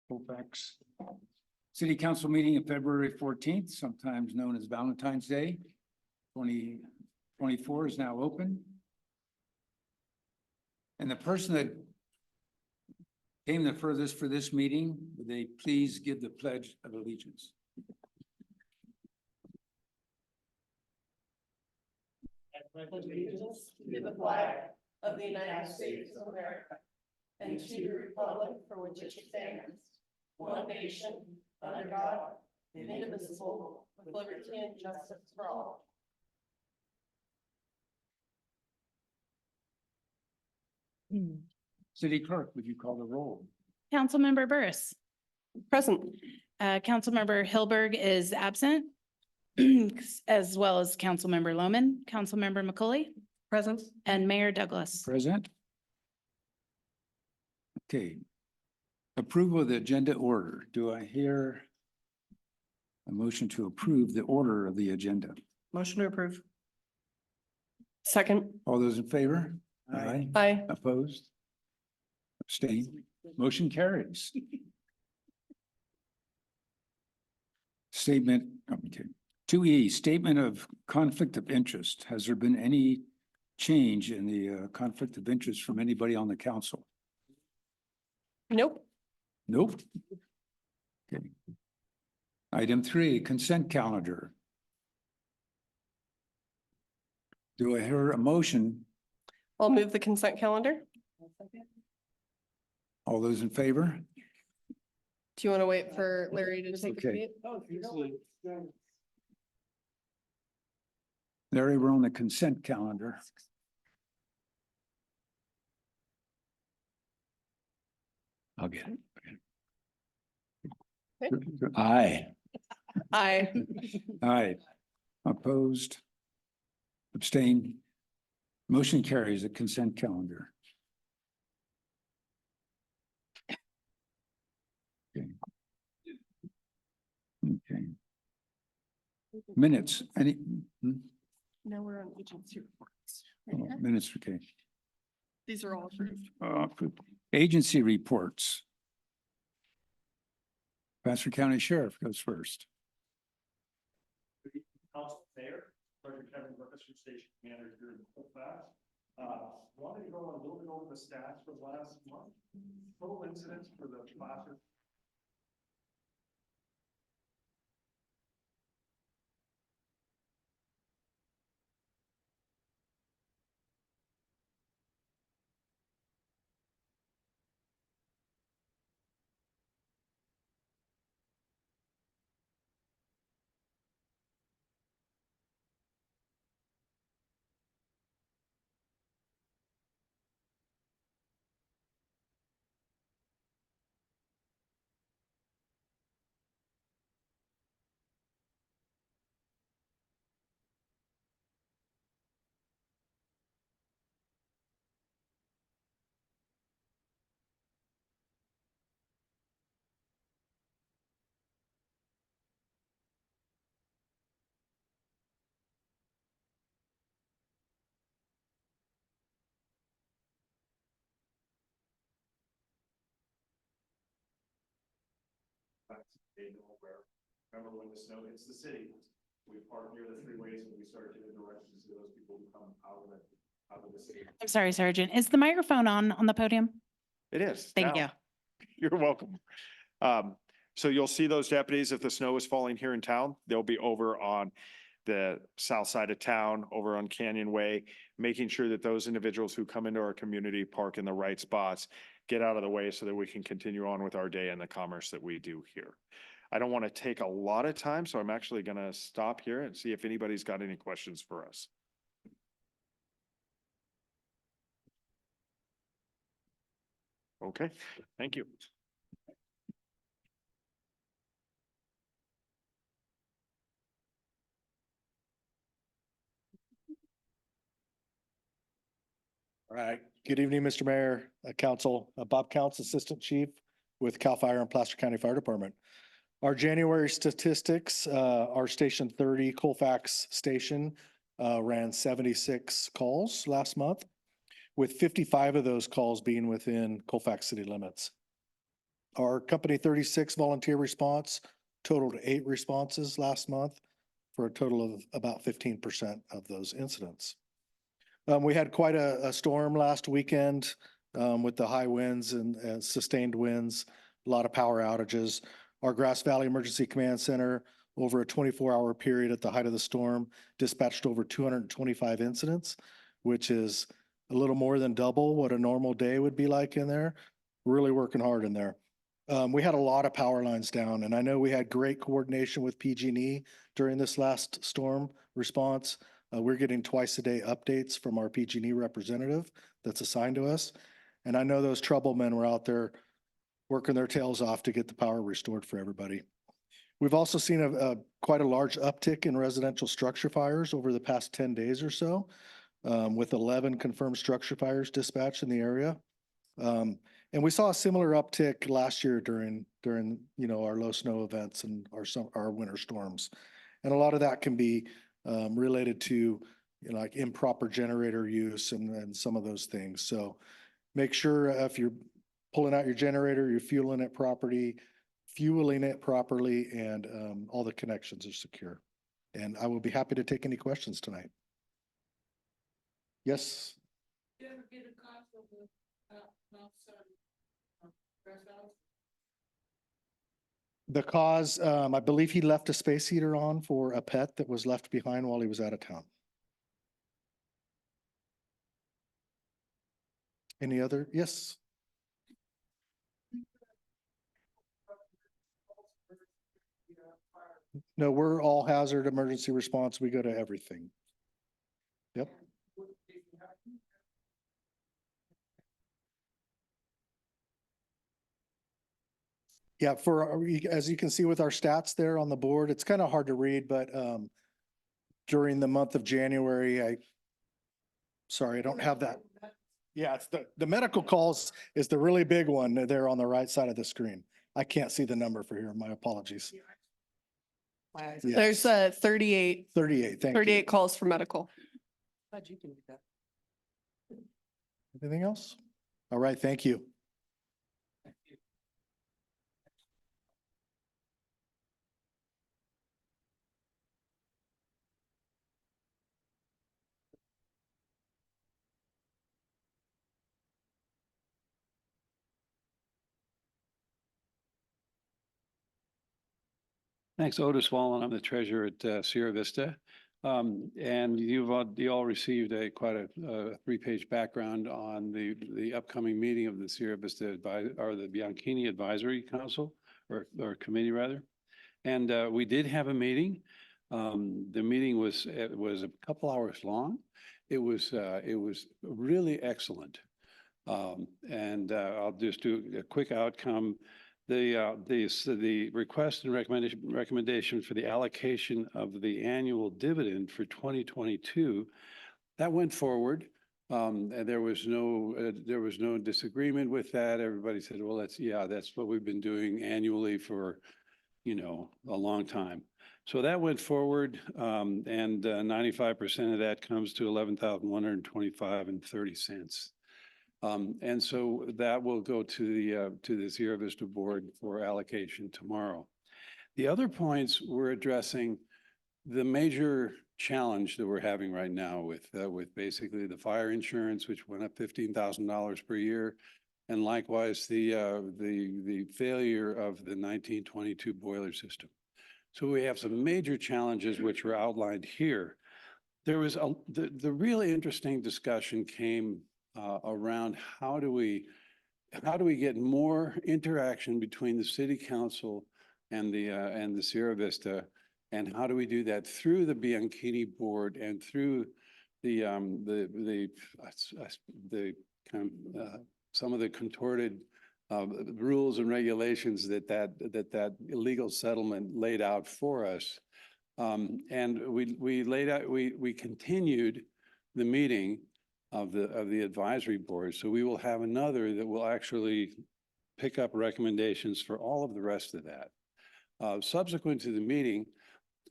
Colfax. City Council meeting of February 14th, sometimes known as Valentine's Day. 2024 is now open. And the person that came the furthest for this meeting, would they please give the Pledge of Allegiance? Allegiance to the flag of the United States of America and to the republic for which it stands, one nation, under God, indivisible, with liberty and justice for all. City Clerk, would you call the roll? Councilmember Burris. Present. Councilmember Hilberg is absent, as well as Councilmember Loman, Councilmember McCauley, Present. and Mayor Douglas. Present. Okay. Approval of the agenda order. Do I hear a motion to approve the order of the agenda? Motion to approve. Second. All those in favor? Aye. Aye. Opposed? Abstain? Motion carries. Statement, okay. 2E, statement of conflict of interest. Has there been any change in the conflict of interest from anybody on the council? Nope. Nope. Okay. Item 3, consent calendar. Do I hear a motion? I'll move the consent calendar. All those in favor? Do you want to wait for Larry to take a Okay. seat? Larry, we're on the consent calendar. I'll get it. Aye. Aye. Aye. Opposed? Abstain? Motion carries the consent calendar. Okay. Okay. Minutes, any? Now we're on agency reports. Minutes, okay. These are all approved. Approved. Agency reports. Pastor County Sheriff goes first. Council Mayor, Sergeant Kevin Burris, your station commander here in Colfax. Wanted to go a little bit over the stats for last month. Total incidents for the classroom. They know where, remember when the snow hits the city, we park near the freeways and we start giving directions to those people who come out of the city. I'm sorry, Sergeant. Is the microphone on the podium? It is. Thank now. you. You're welcome. So you'll see those deputies, if the snow is falling here in town, they'll be over on the south side of town, over on Canyon Way, making sure that those individuals who come into our community park in the right spots, get out of the way so that we can continue on with our day and the commerce that we do here. I don't want to take a lot of time, so I'm actually going to stop here and see if anybody's got any questions for us. Okay, thank you. All right. Good evening, Mr. Mayor, Council, Bob Counts, Assistant Chief with CAL FIRE and Placer County Fire Department. Our January statistics, our Station 30 Colfax station ran 76 calls last month, with 55 of those calls being within Colfax city limits. Our Company 36 volunteer response totaled 8 responses last month for a total of about 15% of those incidents. We had quite a storm last weekend with the high winds and sustained winds, a lot of power outages. Our Grass Valley Emergency Command Center, over a 24-hour period at the height of the storm, dispatched over 225 incidents, which is a little more than double what a normal day would be like in there. Really working hard in there. We had a lot of power lines down, and I know we had great coordination with PG&E during this last storm response. We're getting twice-a-day updates from our PG&E representative that's assigned to us. And I know those trouble men were out there working their tails off to get the power restored for everybody. We've also seen quite a large uptick in residential structure fires over the past 10 days or so, with 11 confirmed structure fires dispatched in the area. And we saw a similar uptick last year during our low snow events and our winter storms. And a lot of that can be related to like improper generator use and some of those things. So make sure if you're pulling out your generator, you're fueling it properly, and all the connections are secure. And I will be happy to take any questions tonight. Yes. Did you ever get a copy of the The cause, I believe he left a space heater on for a pet that was left behind while he was out of town. Any other? Yes. No, we're all hazard emergency response. We go to everything. Yep. Yeah, as you can see with our stats there on the board, it's kind of hard to read, but during the month of January, sorry, I don't have that. Yeah, it's the medical calls is the really big one there on the right side of the screen. I can't see the number for here. My apologies. Yes. There's 38, 38, thank you. 38 calls for medical. Glad you can do that. Anything else? All right, thank you. Thanks, Otis Wallen. I'm the treasurer at Sierra Vista. And you all received quite a 3-page background on the upcoming meeting of the Sierra Vista the Bianchini Advisory Council or Committee rather. And we did have a meeting. The meeting was a couple hours long. It was really excellent. And I'll just do a quick outcome. The request and recommendation for the allocation of the annual dividend for 2022, that went forward. And there was no disagreement with that. Everybody said, well, that's what we've been doing annually for, a long time. So that went forward, and 95% of that comes to $11,125.30. And so that will go to the Sierra Vista board for allocation tomorrow. The other points we're addressing the major challenge that we're having right now with basically the fire insurance, which went up $15,000 per year, and likewise the failure of the 1922 boiler system. So we have some major challenges which were outlined here. There was the really interesting discussion came around how do we get more interaction between the city council and the Sierra Vista, and how do we do that through the Bianchini board and through some of the contorted rules and regulations that illegal settlement laid out for us. And we continued the meeting of the advisory board. So we will have another that will actually pick up recommendations for all of the rest of that. Subsequent to the meeting,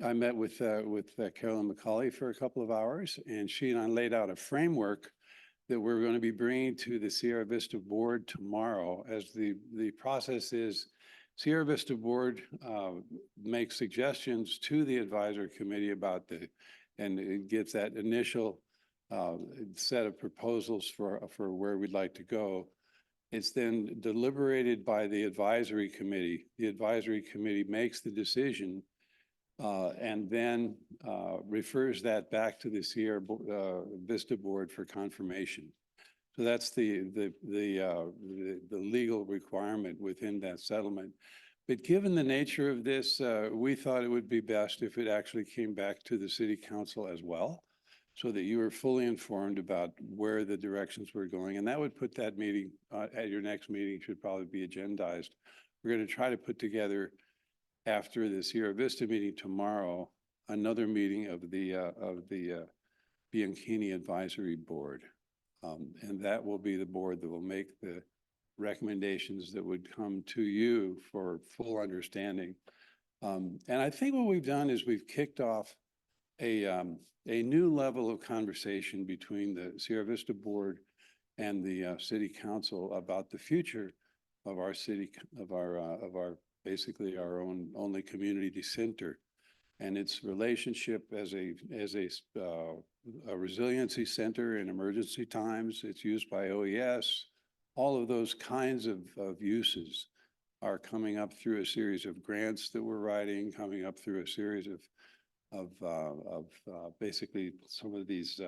I met with Carolyn McCauley for a couple of hours, and she and I laid out a framework that we're going to be bringing to the Sierra Vista Board tomorrow. As the process is, Sierra Vista Board makes suggestions to the advisory committee about and it gets that initial set of proposals for where we'd like to go. It's then deliberated by the advisory committee. The advisory committee makes the decision and then refers that back to the Sierra Vista Board for confirmation. So that's the legal requirement within that settlement. But given the nature of this, we thought it would be best if it actually came back to the city council as well, so that you were fully informed about where the directions were going. And that would put that meeting at your next meeting should probably be agendized. We're going to try to put together, after the Sierra Vista meeting tomorrow, another meeting of the Bianchini Advisory Board. And that will be the board that will make the recommendations that would come to you for full understanding. And I think what we've done is we've kicked off a new level of conversation between the Sierra Vista Board and the City Council about the future of our city, of our basically our own only community center, and its relationship as a resiliency center in emergency times. It's used by OES. All of those kinds of uses are coming up through a series of grants that we're writing, coming up through a series of basically some of these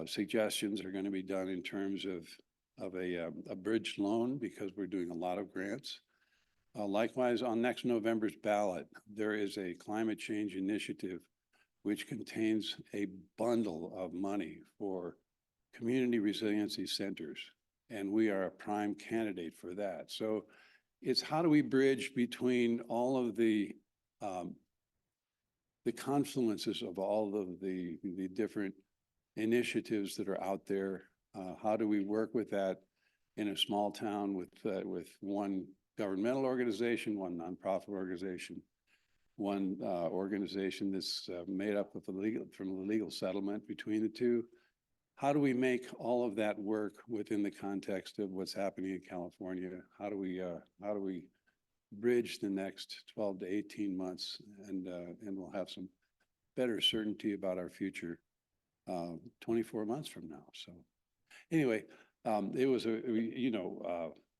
suggestions are going to be done in terms of a bridge loan, because we're doing a lot of grants. Likewise, on next November's ballot, there is a climate change initiative which contains a bundle of money for community resiliency centers, and we are a prime candidate for that. So it's how do we bridge between all of the confluences of all of the different initiatives that are out there? How do we work with that in a small town with one governmental organization, one nonprofit organization, one organization that's made up of from a legal settlement between the two? How do we make all of that work within the context of what's happening in California? How do we bridge the next 12 to 18 months, and we'll have some better certainty about our future 24 months from now. So anyway, it was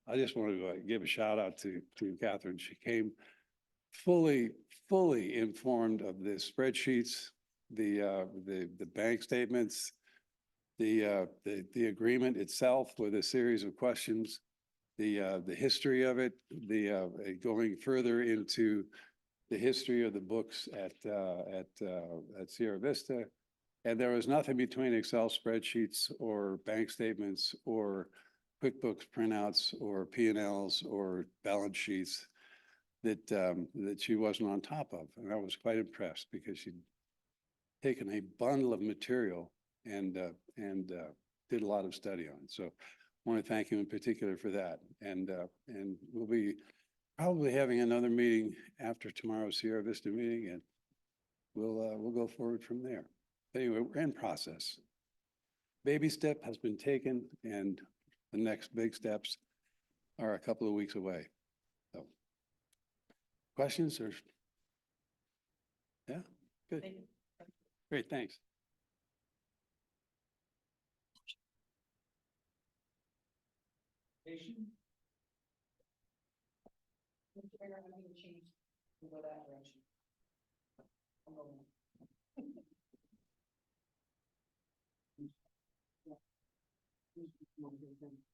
I just wanted to give a shout out to Catherine. She came fully informed of the spreadsheets, the bank statements, the agreement itself with a series of questions, the history of it, going further into the history of the books at Sierra Vista. And there was nothing between Excel spreadsheets or bank statements or QuickBooks printouts or P&Ls or balance sheets that she wasn't on top of. And I was quite impressed, because she'd taken a bundle of material and did a lot of study on it. So I want to thank you in particular for that. And we'll be probably having another meeting after tomorrow's Sierra Vista meeting, and we'll go forward from there. Anyway, we're in process. Baby step has been taken, and the next big steps are a couple of weeks away. So, questions or? Yeah, good. Great, thanks.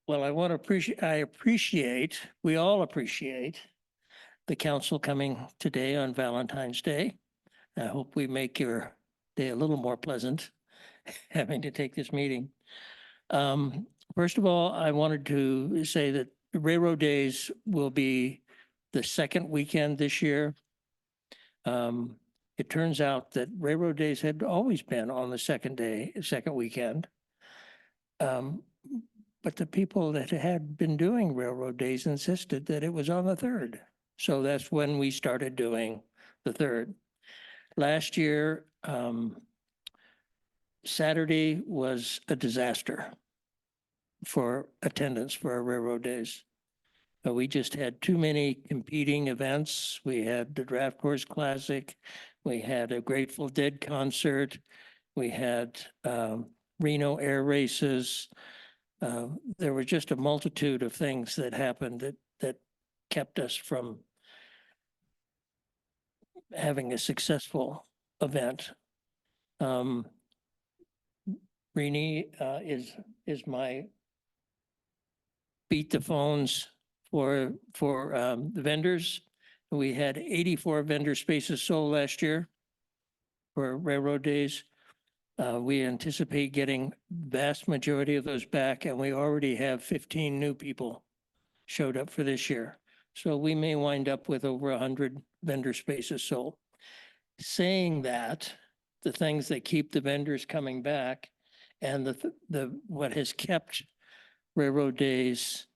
Well, we all appreciate the council coming today on Valentine's Day. I hope we make your day a little more pleasant, having to take this meeting. First of all, I wanted to say that Railroad Days will be the second weekend this year. It turns out that Railroad Days had always been on the second weekend. But the people that had been doing Railroad Days insisted that it was on the third. So that's when we started doing the third. Last year, Saturday was a disaster. for attendance for our railroad days. We just had too many competing events. We had the Draft Horse Classic. We had a Grateful Dead concert. We had Reno air races. There were just a multitude of things that happened that kept us from having a successful event. Rini is my beat the phones for the vendors. We had 84 vendor spaces sold last year for railroad days. We anticipate getting vast majority of those back, and we already have 15 new people showed up for this year. So we may wind up with over 100 vendor spaces sold. Saying that, the things that keep the vendors coming back and what has kept railroad days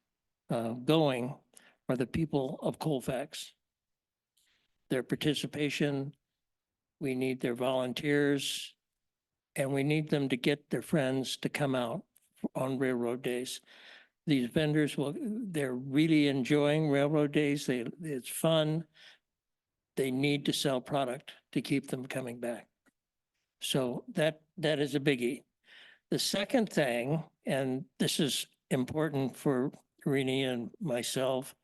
going are the people of Colfax. Their participation, we need their volunteers, and we need them to get their friends to come out on railroad days. These vendors they're really enjoying railroad days. It's fun. They need to sell product to keep them coming back. So that is a biggie. The second thing, and this is important for Rini and myself,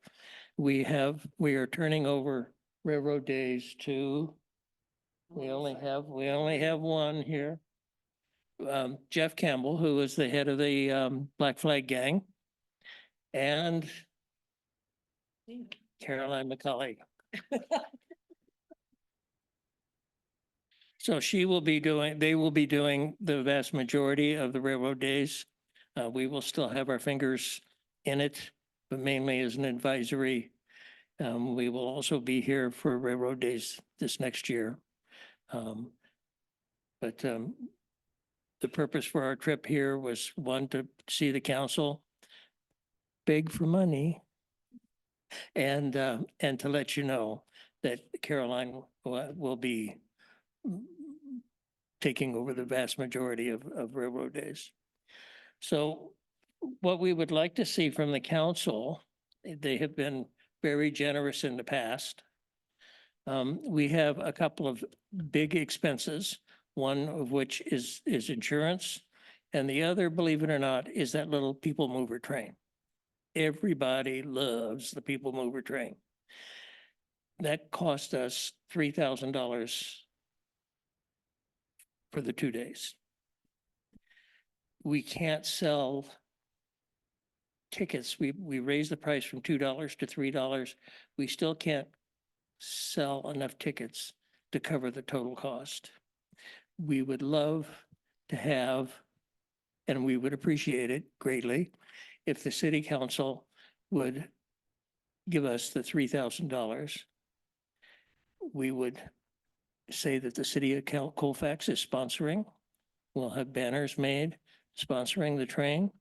we are turning over railroad days to, we only have one here. Jeff Campbell, who is the head of the Black Flag Gang, and Caroline McCauley. So they will be doing the vast majority of the railroad days. We will still have our fingers in it, but mainly as an advisory. We will also be here for railroad days this next year. But the purpose for our trip here was, one, to see the council, beg for money, and to let you know that Caroline will be taking over the vast majority of railroad days. So what we would like to see from the council, they have been very generous in the past. We have a couple of big expenses, one of which is insurance, and the other, believe it or not, is that little people mover train. Everybody loves the people mover train. That cost us $3,000 for the 2 days. We can't sell tickets. We raised the price from $2 to $3. We still can't sell enough tickets to cover the total cost. We would love to have, and we would appreciate it greatly, if the city council would give us the $3,000. We would say that the city of Colfax is sponsoring. We'll have banners made sponsoring the train.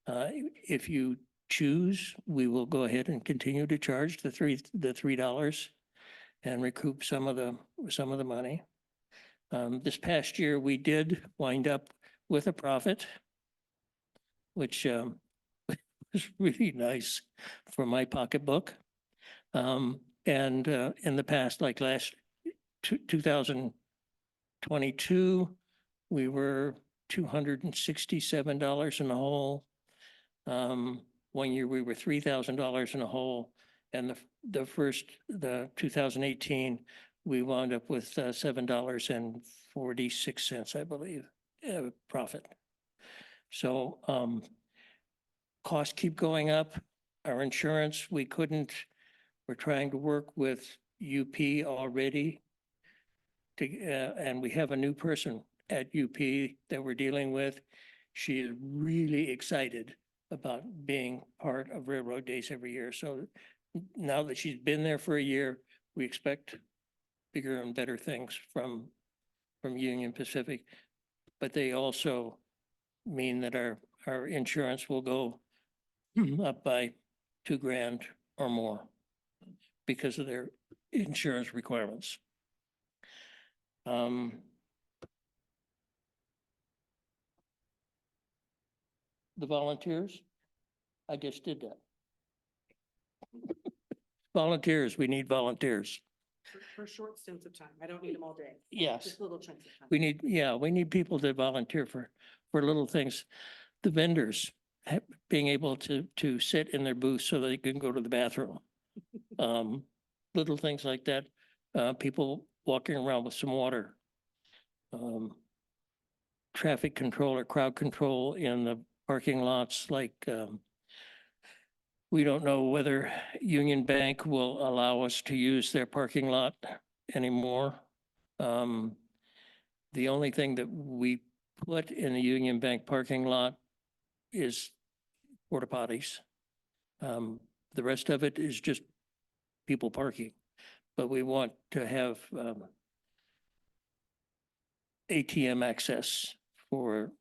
If you choose, we will go ahead and continue to charge the $3 and recoup some of the money. This past year, we did wind up with a profit, which was really nice for my pocketbook. And in the past, like 2022, we were $267 in the hole. 1 year we were $3,000 in a hole, and the 2018 we wound up with $7.46, I believe, profit. So costs keep going up. Our insurance, we're trying to work with UP already. And we have a new person at UP that we're dealing with. She is really excited about being part of Railroad Days every year. So now that she's been there for a year, we expect bigger and better things from Union Pacific. But they also mean that our insurance will go up by $2,000 or more because of their insurance requirements. the volunteers? I just did that. Volunteers, we need volunteers. For short stints of time. I don't need them all day. Yes, Just little chunks of time. we need people to volunteer for little things. The vendors, being able to sit in their booth so they can go to the bathroom. Little things like that. People walking around with some water. Traffic control or crowd control in the parking lots, like, we don't know whether Union Bank will allow us to use their parking lot anymore. The only thing that we put in the Union Bank parking lot is porta potties. The rest of it is just people parking. But we want to have ATM access for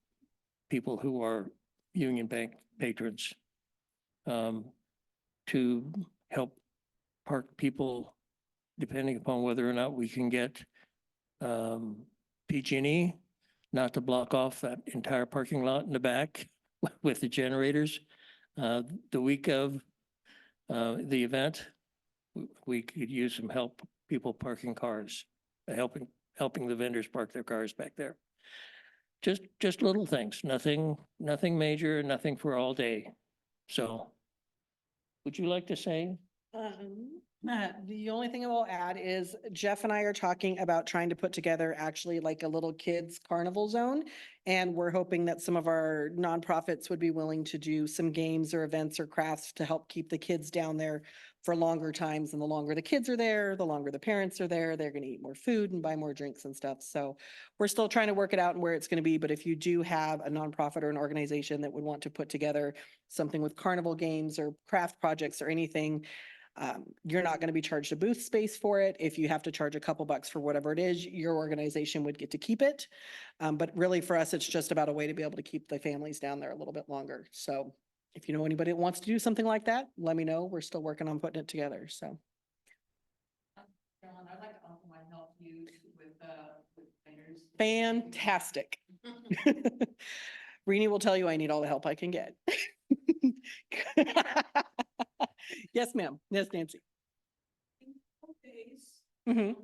people who are Union Bank patrons, to help park people, depending upon whether or not we can get PG&E not to block off that entire parking lot in the back with the generators. The week of the event, we could use some help, people parking cars, helping the vendors park their cars back there. Just little things, nothing major, nothing for all day. So would you like to say? The only thing I will add is Jeff and I are talking about trying to put together actually like a little kids carnival zone. And we're hoping that some of our nonprofits would be willing to do some games or events or crafts to help keep the kids down there for longer times. And the longer the kids are there, the longer the parents are there, they're going to eat more food and buy more drinks and stuff. So we're still trying to work it out and where it's going to be. But if you do have a nonprofit or an organization that would want to put together something with carnival games or craft projects or anything, you're not going to be charged a booth space for it. If you have to charge a couple bucks for whatever it is, your organization would get to keep it. But really for us, it's just about a way to be able to keep the families down there a little bit longer. So if you know anybody that wants to do something like that, let me know. We're still working on putting it together. So. Carolyn, I'd like to offer my help you with vendors. Fantastic. Rini will tell you I need all the help I can get. Yes, ma'am. Yes, Nancy. Mhm.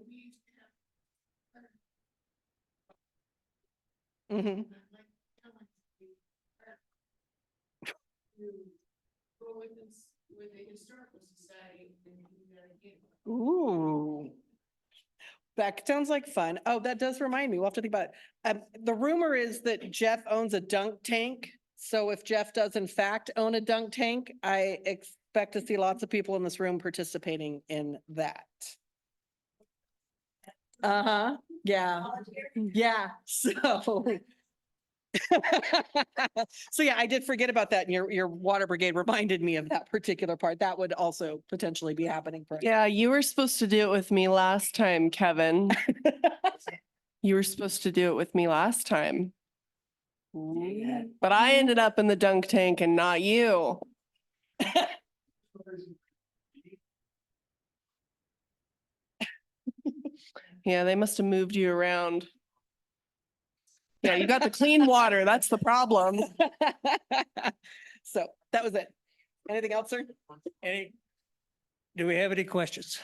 Mhm. With the historical society. Ooh. That sounds like fun. Oh, that does remind me. We'll have to think about it. The rumor is that Jeff owns a dunk tank. So if Jeff does in fact own a dunk tank, I expect to see lots of people in this room participating in that. Uh-huh, yeah, yeah, so. So yeah, I did forget about that. And your water brigade reminded me of that particular part. That would also potentially be happening for. Yeah, you were supposed to do it with me last time, Kevin. You were supposed to do it with me last time. But I ended up in the dunk tank and not you. Yeah, they must have moved you around. Yeah, you got the clean water. That's the problem. So that was it. Anything else, sir? Do we have any questions?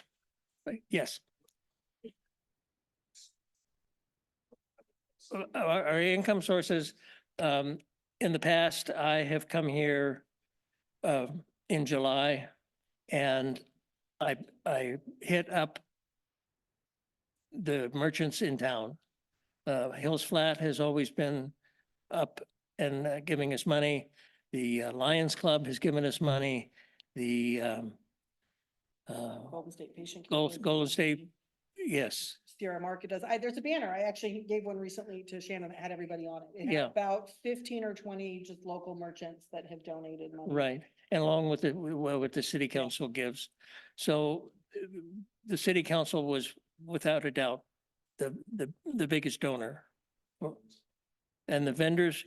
Yes. Our income sources, in the past, I have come here in July and I hit up the merchants in town. Hills Flat has always been up and giving us money. The Lions Club has given us money. The Golden State Patient. Golden State, yes, Sierra Market does. There's a banner. I actually gave one recently to Shannon that had everybody on it. It had Yeah. about 15 or 20 just local merchants that have donated money. right. And along with what the city council gives. So the city council was without a doubt the biggest donor. And the vendors,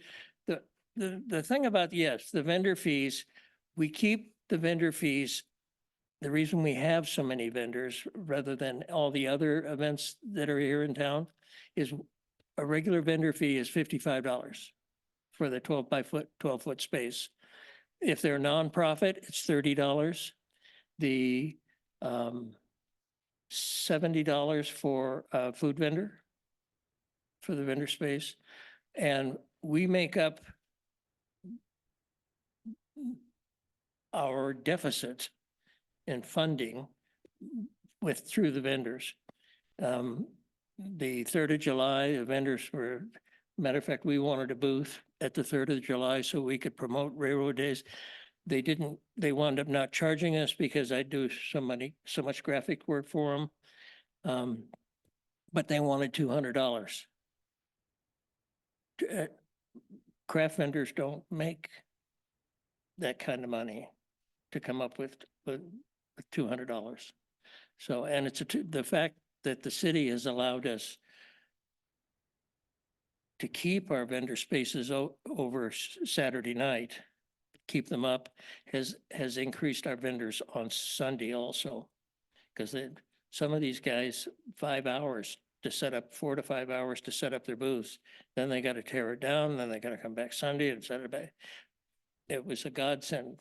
the thing about, yes, the vendor fees, we keep the vendor fees. The reason we have so many vendors rather than all the other events that are here in town is a regular vendor fee is $55. for the 12 foot space. If they're nonprofit, it's $30. The $70 for a food vendor for the vendor space. And we make up our deficit in funding through the vendors. The 3rd of July, the vendors were, matter of fact, we wanted a booth at the 3rd of July so we could promote Railroad Days. They wound up not charging us because I do so much graphic work for them. But they wanted $200. Craft vendors don't make that kind of money to come up with $200. So, and it's the fact that the city has allowed us to keep our vendor spaces over Saturday night, keep them up, has increased our vendors on Sunday also. Because some of these guys, 5 hours to set up, 4 to 5 hours to set up their booths. Then they got to tear it down, then they got to come back Sunday and set it back. It was a godsend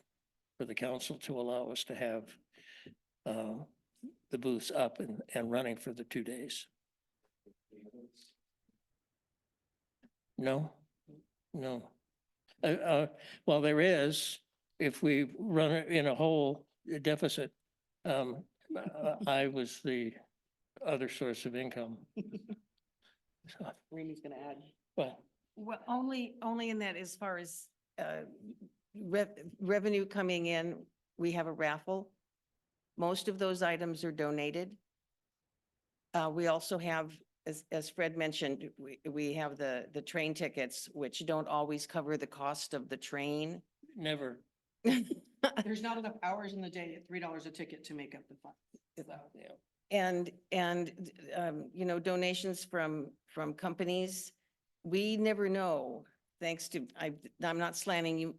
for the council to allow us to have the booths up and running for the 2 days. No. Well, there is, if we run it in a whole deficit. I was the other source of income. So, Ramey's gonna add. well, Well, only in that as far as revenue coming in, we have a raffle. Most of those items are donated. We also have, as Fred mentioned, we have the train tickets, which don't always cover the cost of the train. never. There's not enough hours in the day at $3 a ticket to make up the fund. Yeah. And donations from companies, we never know, thanks to, I'm not slamming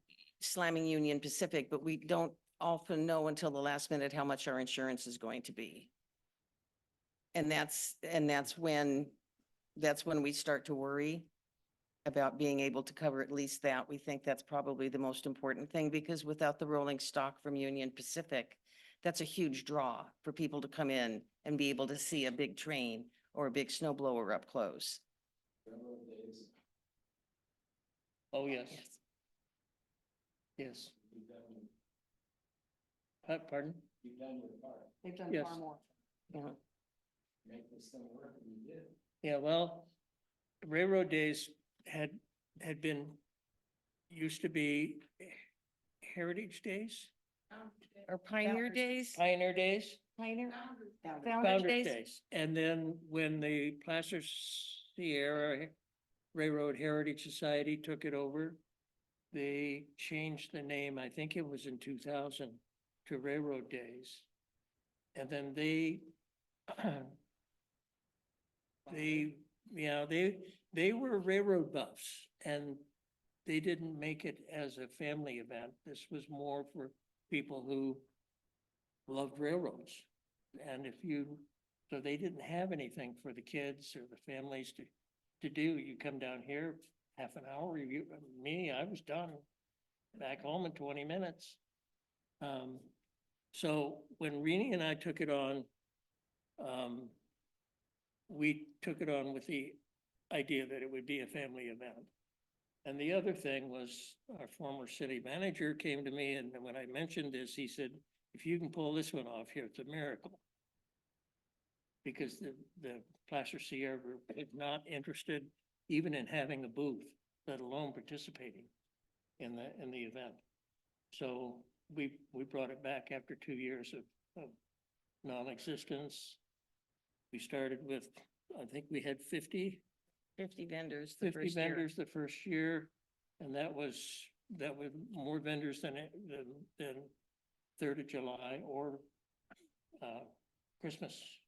Union Pacific, but we don't often know until the last minute how much our insurance is going to be. And that's when we start to worry about being able to cover at least that. We think that's probably the most important thing, because without the rolling stock from Union Pacific, that's a huge draw for people to come in and be able to see a big train or a big snow blower up close. Oh, yes. Yes. Pardon? They've done Yes. far more. Yeah. Yeah, well, Railroad Days had been, used to be Heritage Days, Or Pioneer Founders. Days? Pioneer Days, Pioneer? Founders. Founders Founders Days? Days. And then when the Placer Sierra Railroad Heritage Society took it over, they changed the name, I think it was in 2000, to Railroad Days. And then they were railroad buffs, and they didn't make it as a family event. This was more for people who loved railroads. And so they didn't have anything for the kids or the families to do. You come down here, half an hour, I was done back home in 20 minutes. So when Renee and I took it on, we took it on with the idea that it would be a family event. And the other thing was, our former city manager came to me, and when I mentioned this, he said, if you can pull this one off here, it's a miracle. Because the Placer Sierra group is not interested even in having a booth, let alone participating in the event. So we brought it back after 2 years of non-existence. We started with, I think we had 50 vendors the 50 first year. vendors the first year, and that was more vendors than 3rd of July or Christmas.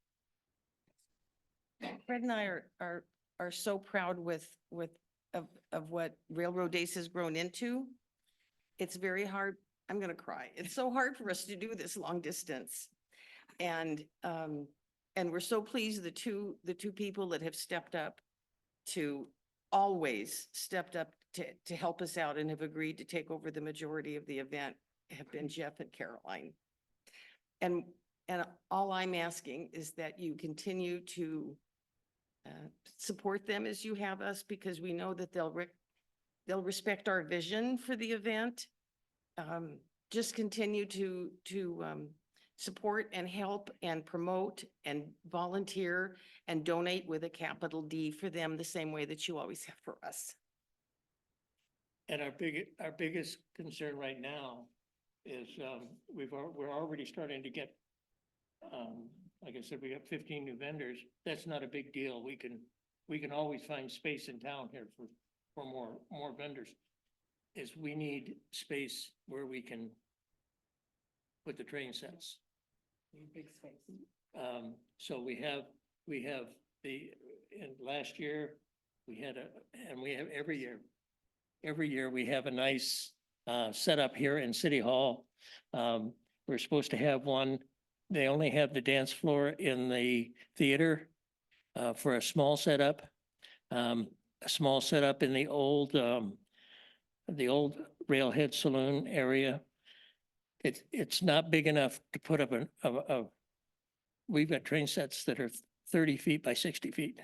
Fred and I are so proud of what Railroad Days has grown into. It's very hard. I'm gonna cry. It's so hard for us to do this long distance. And we're so pleased the two people that have stepped up to help us out and have agreed to take over the majority of the event have been Jeff and Caroline. And all I'm asking is that you continue to support them as you have us, because we know that they'll respect our vision for the event. Just continue to support and help and promote and volunteer and donate with a capital D for them, the same way that you always have for us. And our biggest concern right now is, we're already starting to get, like I said, we have 15 new vendors. That's not a big deal. We can always find space in town here for more vendors. Is we need space where we can put the train sets. Big space. So we have in last year, we had and we have every year we have a nice setup here in City Hall. We're supposed to have one. They only have the dance floor in the theater for a small setup. A small setup in the old Railhead Saloon area. It's not big enough to put up we've got train sets that are 30 feet by 60 feet.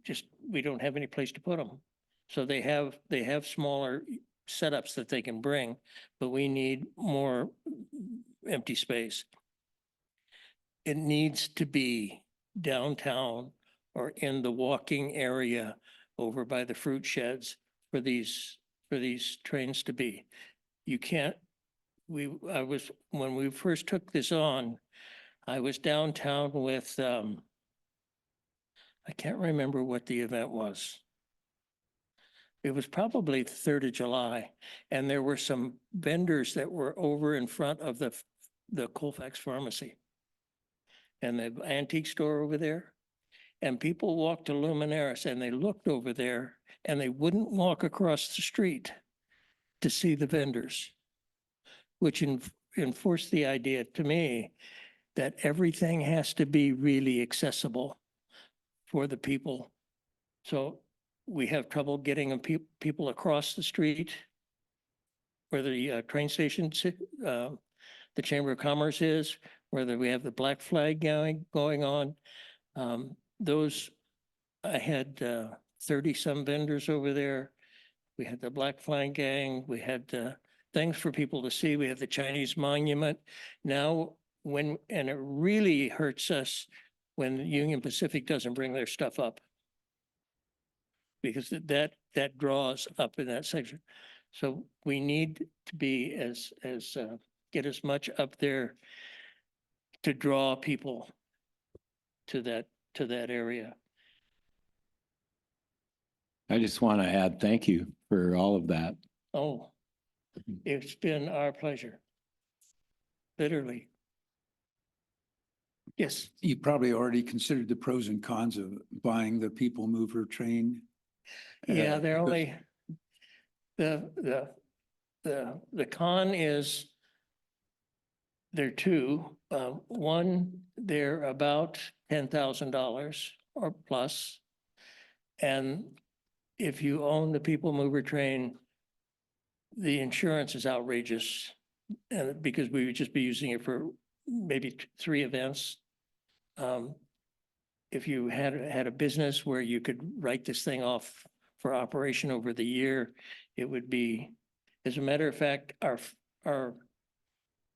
Just, we don't have any place to put them. So they have smaller setups that they can bring, but we need more empty space. It needs to be downtown or in the walking area over by the fruit sheds for these trains to be. You can't, when we first took this on, I was downtown with, I can't remember what the event was. It was probably the 3rd of July, and there were some vendors that were over in front of the Colfax pharmacy and the antique store over there. And people walked to Luminaris and they looked over there and they wouldn't walk across the street to see the vendors, which enforced the idea to me that everything has to be really accessible for the people. So we have trouble getting people across the street where the train station, the Chamber of Commerce is, whether we have the Black Flag going on. I had 30-some vendors over there. We had the Black Flag Gang. We had things for people to see. We had the Chinese monument. Now, and it really hurts us when Union Pacific doesn't bring their stuff up, because that draws up in that section. So we need to be get as much up there to draw people to that area. I just want to add thank you for all of that. Oh, it's been our pleasure. Literally. Yes. You probably already considered the pros and cons of buying the people mover train. Yeah, they're only, the con is there are two. One, they're about $10,000 or plus. And if you own the people mover train, the insurance is outrageous. And because we would just be using it for maybe 3 events. If you had a business where you could write this thing off for operation over the year, it would be, as a matter of fact, our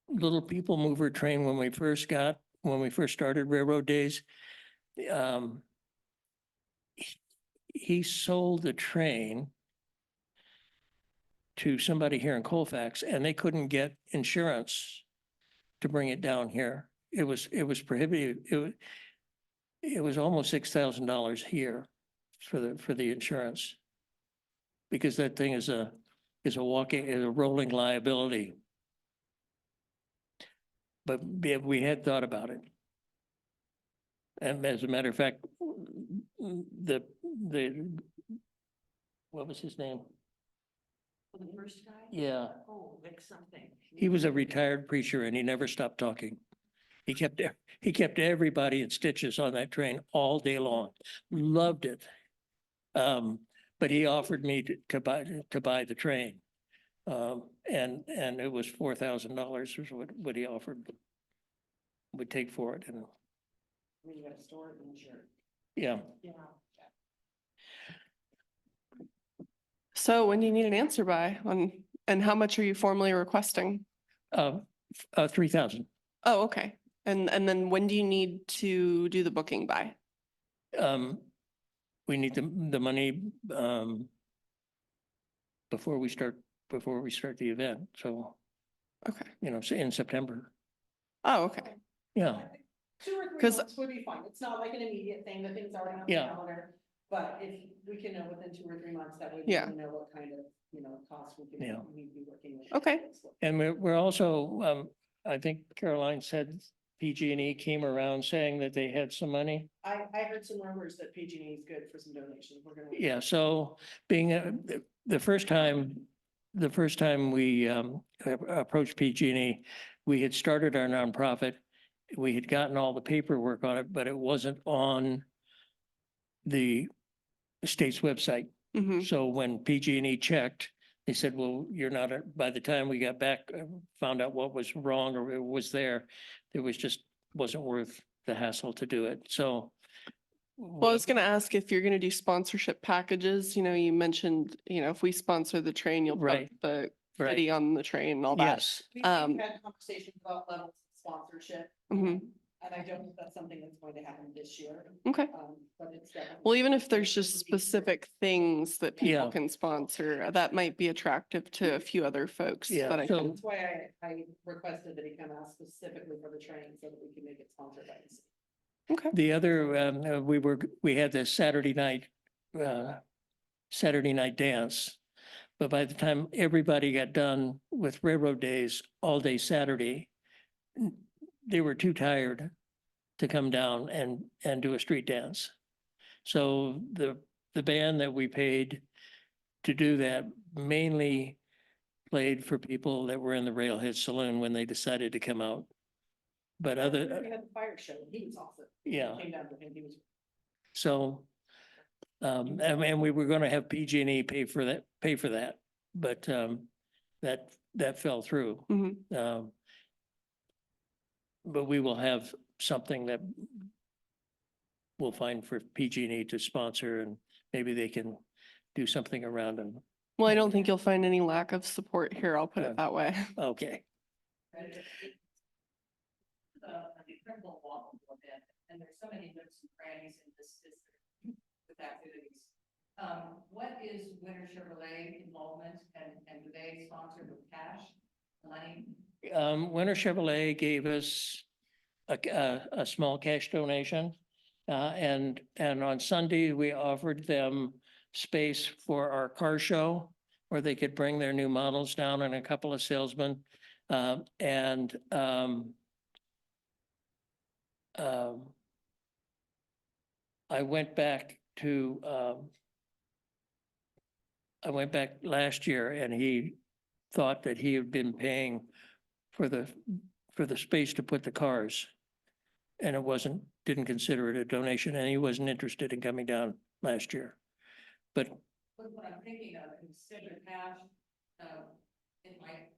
little people mover train, when we first started railroad days, he sold the train to somebody here in Colfax, and they couldn't get insurance to bring it down here. It was prohibitive. It was almost $6,000 here for the insurance, because that thing is a rolling liability. But we had thought about it. And as a matter of fact, what was his name? The first guy? Yeah, Oh, like something. he was a retired preacher and he never stopped talking. He kept everybody in stitches on that train all day long. Loved it. but he offered me to buy the train. And it was $4,000 was what he offered would take for it. And I mean, you gotta store it and insure it. yeah, Yeah. So when do you need an answer by on, and how much are you formally requesting? 3,000. Oh, okay. And then when do you need to do the booking by? We need the money, before we start the event. So, Okay. say in September. Oh, okay. Yeah. 2 or 3 'Cause- months would be fine. It's not like an immediate thing, the thing's already on the Yeah. calendar. But if we can know within 2 or 3 months, that way we Yeah. can know what kind of, costs we can, Yeah. we'd be working with. Okay. And we're also, I think Caroline said PG&E came around saying that they had some money. I heard some rumors that PG&E is good for some donations. We're gonna. Yeah, so being the first time we approached PG&E, we had started our nonprofit. We had gotten all the paperwork on it, but it wasn't on the state's website. Hmm. So when PG&E checked, they said, well, you're not, by the time we got back, found out what was wrong or it was there, it was just, wasn't worth the hassle to do it. So. Well, I was gonna ask if you're gonna do sponsorship packages, you mentioned, if we sponsor the train, you'll put Right. the Right. city on the train and all that. Yes, We've Um, had conversations about levels of sponsorship. Mhm. And I don't think that's something that's going to happen this year. Okay. But it's definitely. Well, even if there's just specific things that people Yeah. can sponsor, that might be attractive to a few other folks Yeah, that I so- can. That's why I requested that he come out specifically for the train so that we can make it sponsored by the city. Okay. the other, we had this Saturday night dance. But by the time everybody got done with railroad days, all day Saturday, they were too tired to come down and do a street dance. So the band that we paid to do that mainly played for people that were in the Railhead Saloon when they decided to come out. But We other, had the fire show. He was awesome. Yeah. Came down with him. He was. so, and we were gonna have PG&E pay for that, but, that fell through. Mhm. But we will have something that we'll find for PG&E to sponsor, and maybe they can do something around them. Well, I don't think you'll find any lack of support here. I'll put Yeah. it that way. Okay, The incredible walk a little bit, and there's so many nooks and crannies in this district with activities. What is Winter Chevrolet involvement and do they sponsor with cash, money? Winter Chevrolet gave us a small cash donation. And on Sunday, we offered them space for our car show where they could bring their new models down and a couple of salesmen. I went back last year and he thought that he had been paying for the space to put the cars. And it didn't consider it a donation and he wasn't interested in coming down last year. But What I'm thinking of, instead of cash, it might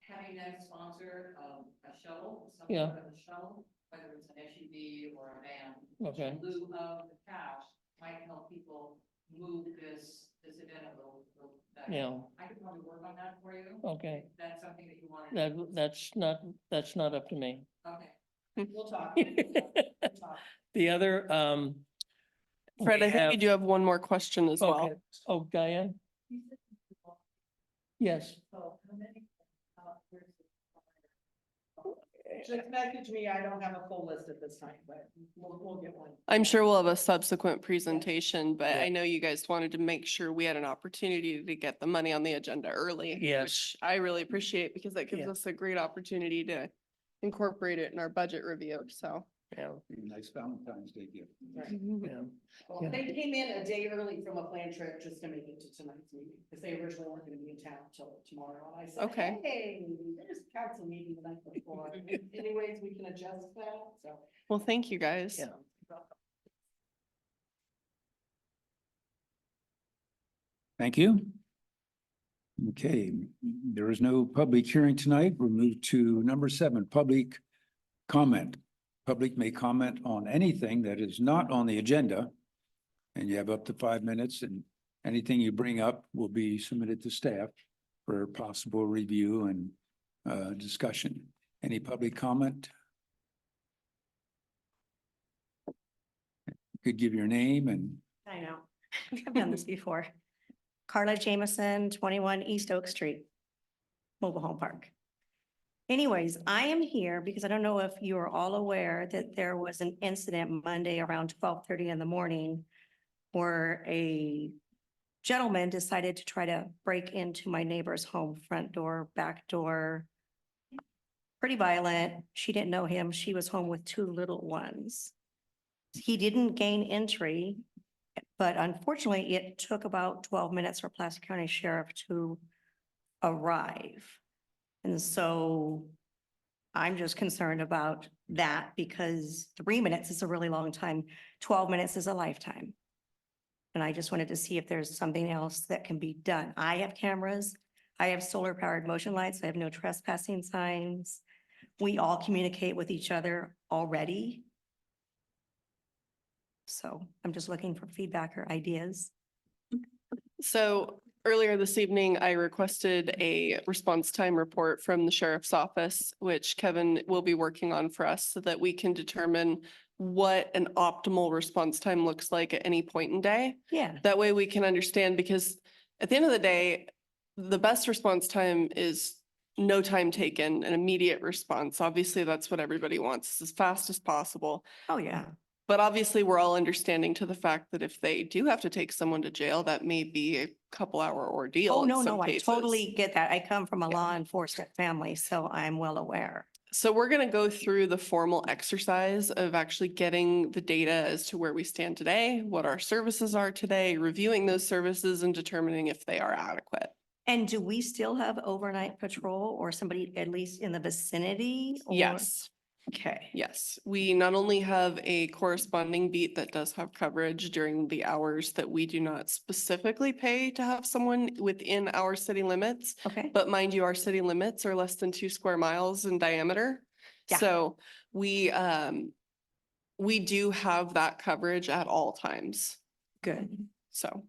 having them sponsor a shuttle, some Yeah. sort of a shuttle, whether it's an SUV or a van. Okay. In lieu of the cash, might help people move this event a little better. Yeah. I could probably work on that for you. Okay. If that's something that you want to. that's not up to me. Okay. We'll talk. The other, Fred, we I think have- you do have one more question as well. Okay. Oh, Diane? Yes. Just message me. I don't have a full list at this time, but we'll get one. I'm sure we'll have a subsequent presentation, but Yeah. I know you guys wanted to make sure we had an opportunity to get the money on the agenda early. Yes. Which I really appreciate because that gives Yeah. us a great opportunity to incorporate it in our budget review, so. Yeah. Nice Valentine's Day gift. Yeah. Well, Yeah. they came in a day early from a planned trip just to make it to tonight's meeting, because they originally weren't gonna be in town till tomorrow, and I said, Okay. hey, there's a council meeting the night before. Anyways, we can adjust that, so. Well, thank you guys. Yeah. Thank you. Okay, there is no public hearing tonight. We'll move to number 7, public comment. Public may comment on anything that is not on the agenda. And you have up to 5 minutes, and anything you bring up will be submitted to staff for possible review and discussion. Any public comment? You could give your name and I know. I've done this before. Carla Jameson, 21 East Oak Street, mobile home park. Anyways, I am here because I don't know if you are all aware that there was an incident Monday around 12:30 in the morning where a gentleman decided to try to break into my neighbor's home, front door, back door. Pretty violent. She didn't know him. She was home with 2 little ones. He didn't gain entry, but unfortunately, it took about 12 minutes for Placer County Sheriff to arrive. And so I'm just concerned about that because 3 minutes is a really long time. 12 minutes is a lifetime. And I just wanted to see if there's something else that can be done. I have cameras. I have solar powered motion lights. I have no trespassing signs. We all communicate with each other already. So I'm just looking for feedback or ideas. So earlier this evening, I requested a response time report from the sheriff's office, which Kevin will be working on for us so that we can determine what an optimal response time looks like at any point in day. Yeah. That way we can understand, because at the end of the day, the best response time is no time taken, an immediate response. Obviously, that's what everybody wants, as fast as possible. Oh, yeah. But obviously, we're all understanding to the fact that if they do have to take someone to jail, that may be a couple-hour ordeal Oh, in no, some no, I cases. totally get that. I come from a Yeah. law enforcement family, so I'm well aware. So we're going to go through the formal exercise of actually getting the data as to where we stand today, what our services are today, reviewing those services and determining if they are adequate. And do we still have overnight patrol or somebody at least in the vicinity? Or- Yes. Okay. Yes, we not only have a corresponding beat that does have coverage during the hours that we do not specifically pay to have someone within our city limits. Okay. But mind you, our city limits are less than 2 square miles in diameter. Yeah. So we do have that coverage at all times. Good. So,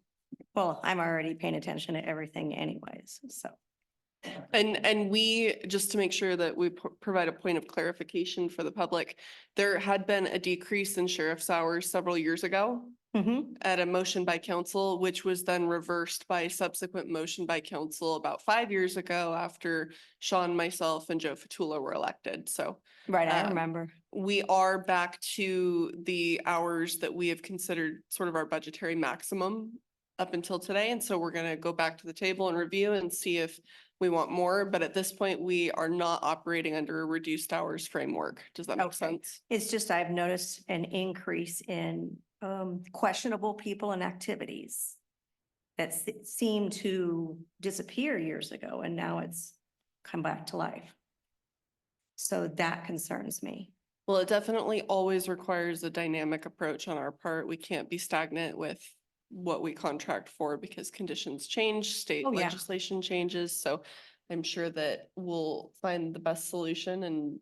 Well, I'm already paying attention to everything anyways, so. and we, just to make sure that we provide a point of clarification for the public, there had been a decrease in sheriff's hours several years ago Mhm. at a motion by council, which was then reversed by a subsequent motion by council about 5 years ago after Sean, myself, and Joe Fatula were elected. So Right, I Um, remember. we are back to the hours that we have considered sort of our budgetary maximum up until today. And so we're going to go back to the table and review and see if we want more. But at this point, we are not operating under a reduced hours framework. Does that make Okay. sense? It's just I've noticed an increase in questionable people and activities that seemed to disappear years ago and now it's come back to life. So that concerns me. Well, it definitely always requires a dynamic approach on our part. We can't be stagnant with what we contract for because conditions change, state Oh, yeah. legislation changes. So I'm sure that we'll find the best solution and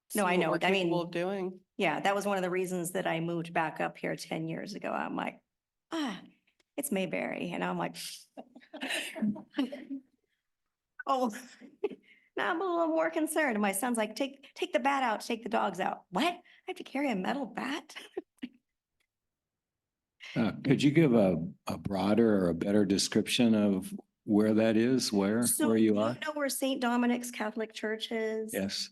see No, I what know. we're I mean, capable of doing. yeah, that was one of the reasons that I moved back up here 10 years ago. I'm like, it's Mayberry. And I'm like, oh, now I'm a little more concerned. My son's like, take the bat out, take the dogs out. What? I have to carry a metal bat? Could you give a broader or a better description of where that is, where So you do are? know where St. Dominic's Catholic Church is? Yes.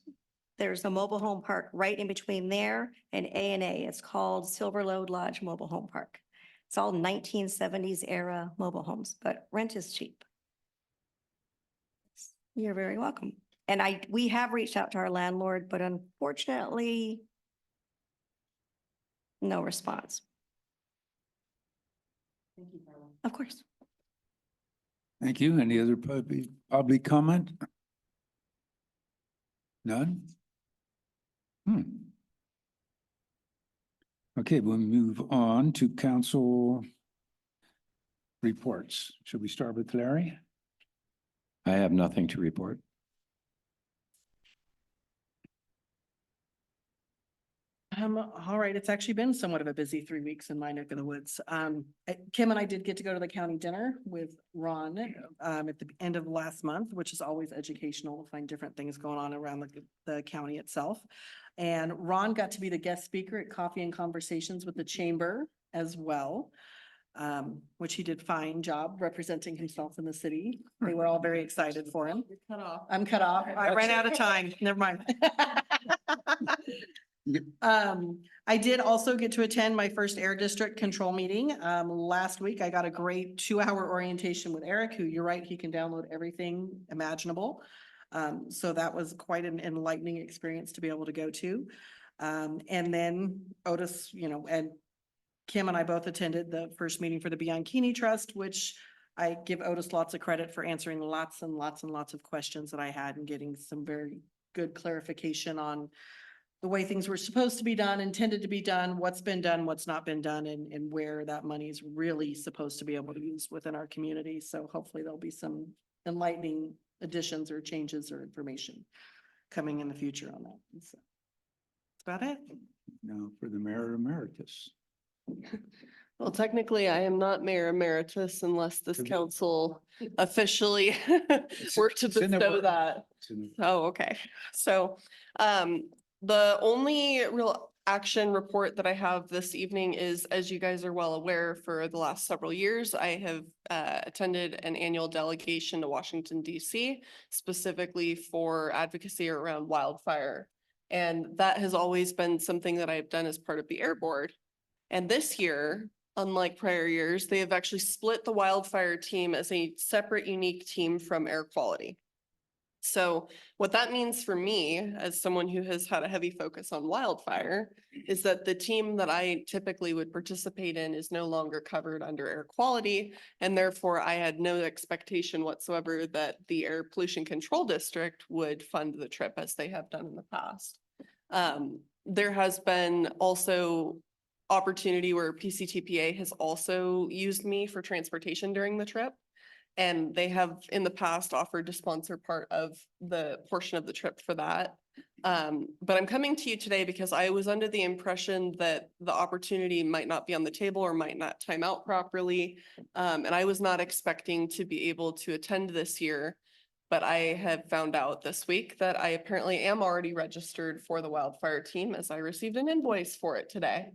There's a mobile home park right in between there and A&A. It's called Silver Lode Lodge Mobile Home Park. It's all 1970s era mobile homes, but rent is cheap. You're very welcome. And we have reached out to our landlord, but unfortunately, no response. Of course. thank you. Any other public comment? None? Okay, we'll move on to council reports. Should we start with Larry? I have nothing to report. All right, it's actually been somewhat of a busy 3 weeks in my neck of the woods. Kim and I did get to go to the county dinner with Ron, at the end of last month, which is always educational to find different things going on around the county itself. And Ron got to be the guest speaker at Coffee and Conversations with the Chamber as well. Which he did fine job representing himself in the city. They were all very excited for him. Cut off. I'm cut off. I ran out of time. Never mind. I did also get to attend my first Air District Control meeting. Last week I got a great 2-hour orientation with Eric, who you're right, he can download everything imaginable. So that was quite an enlightening experience to be able to go to. And then Otis, and Kim and I both attended the first meeting for the Bianchini Trust, which I give Otis lots of credit for answering lots and lots and lots of questions that I had and getting some very good clarification on the way things were supposed to be done, intended to be done, what's been done, what's not been done, and where that money is really supposed to be able to be used within our community. So hopefully there'll be some enlightening additions or changes or information coming in the future on that. So that's about it. Now for the Mayor Emeritus. Well, technically, I am not mayor emeritus unless this Could be. council officially were to It's in the bestow works. that. Oh, okay. So, the only real action report that I have this evening is, as you guys are well aware, for the last several years, I have attended an annual delegation to Washington, DC, specifically for advocacy around wildfire. And that has always been something that I've done as part of the Air Board. And this year, unlike prior years, they have actually split the wildfire team as a separate, unique team from air quality. So what that means for me, as someone who has had a heavy focus on wildfire, is that the team that I typically would participate in is no longer covered under air quality. And therefore, I had no expectation whatsoever that the Air Pollution Control District would fund the trip as they have done in the past. There has been also opportunity where PCTPA has also used me for transportation during the trip. And they have in the past offered to sponsor part of the portion of the trip for that. But I'm coming to you today because I was under the impression that the opportunity might not be on the table or might not time out properly. And I was not expecting to be able to attend this year. But I have found out this week that I apparently am already registered for the wildfire team, as I received an invoice for it today.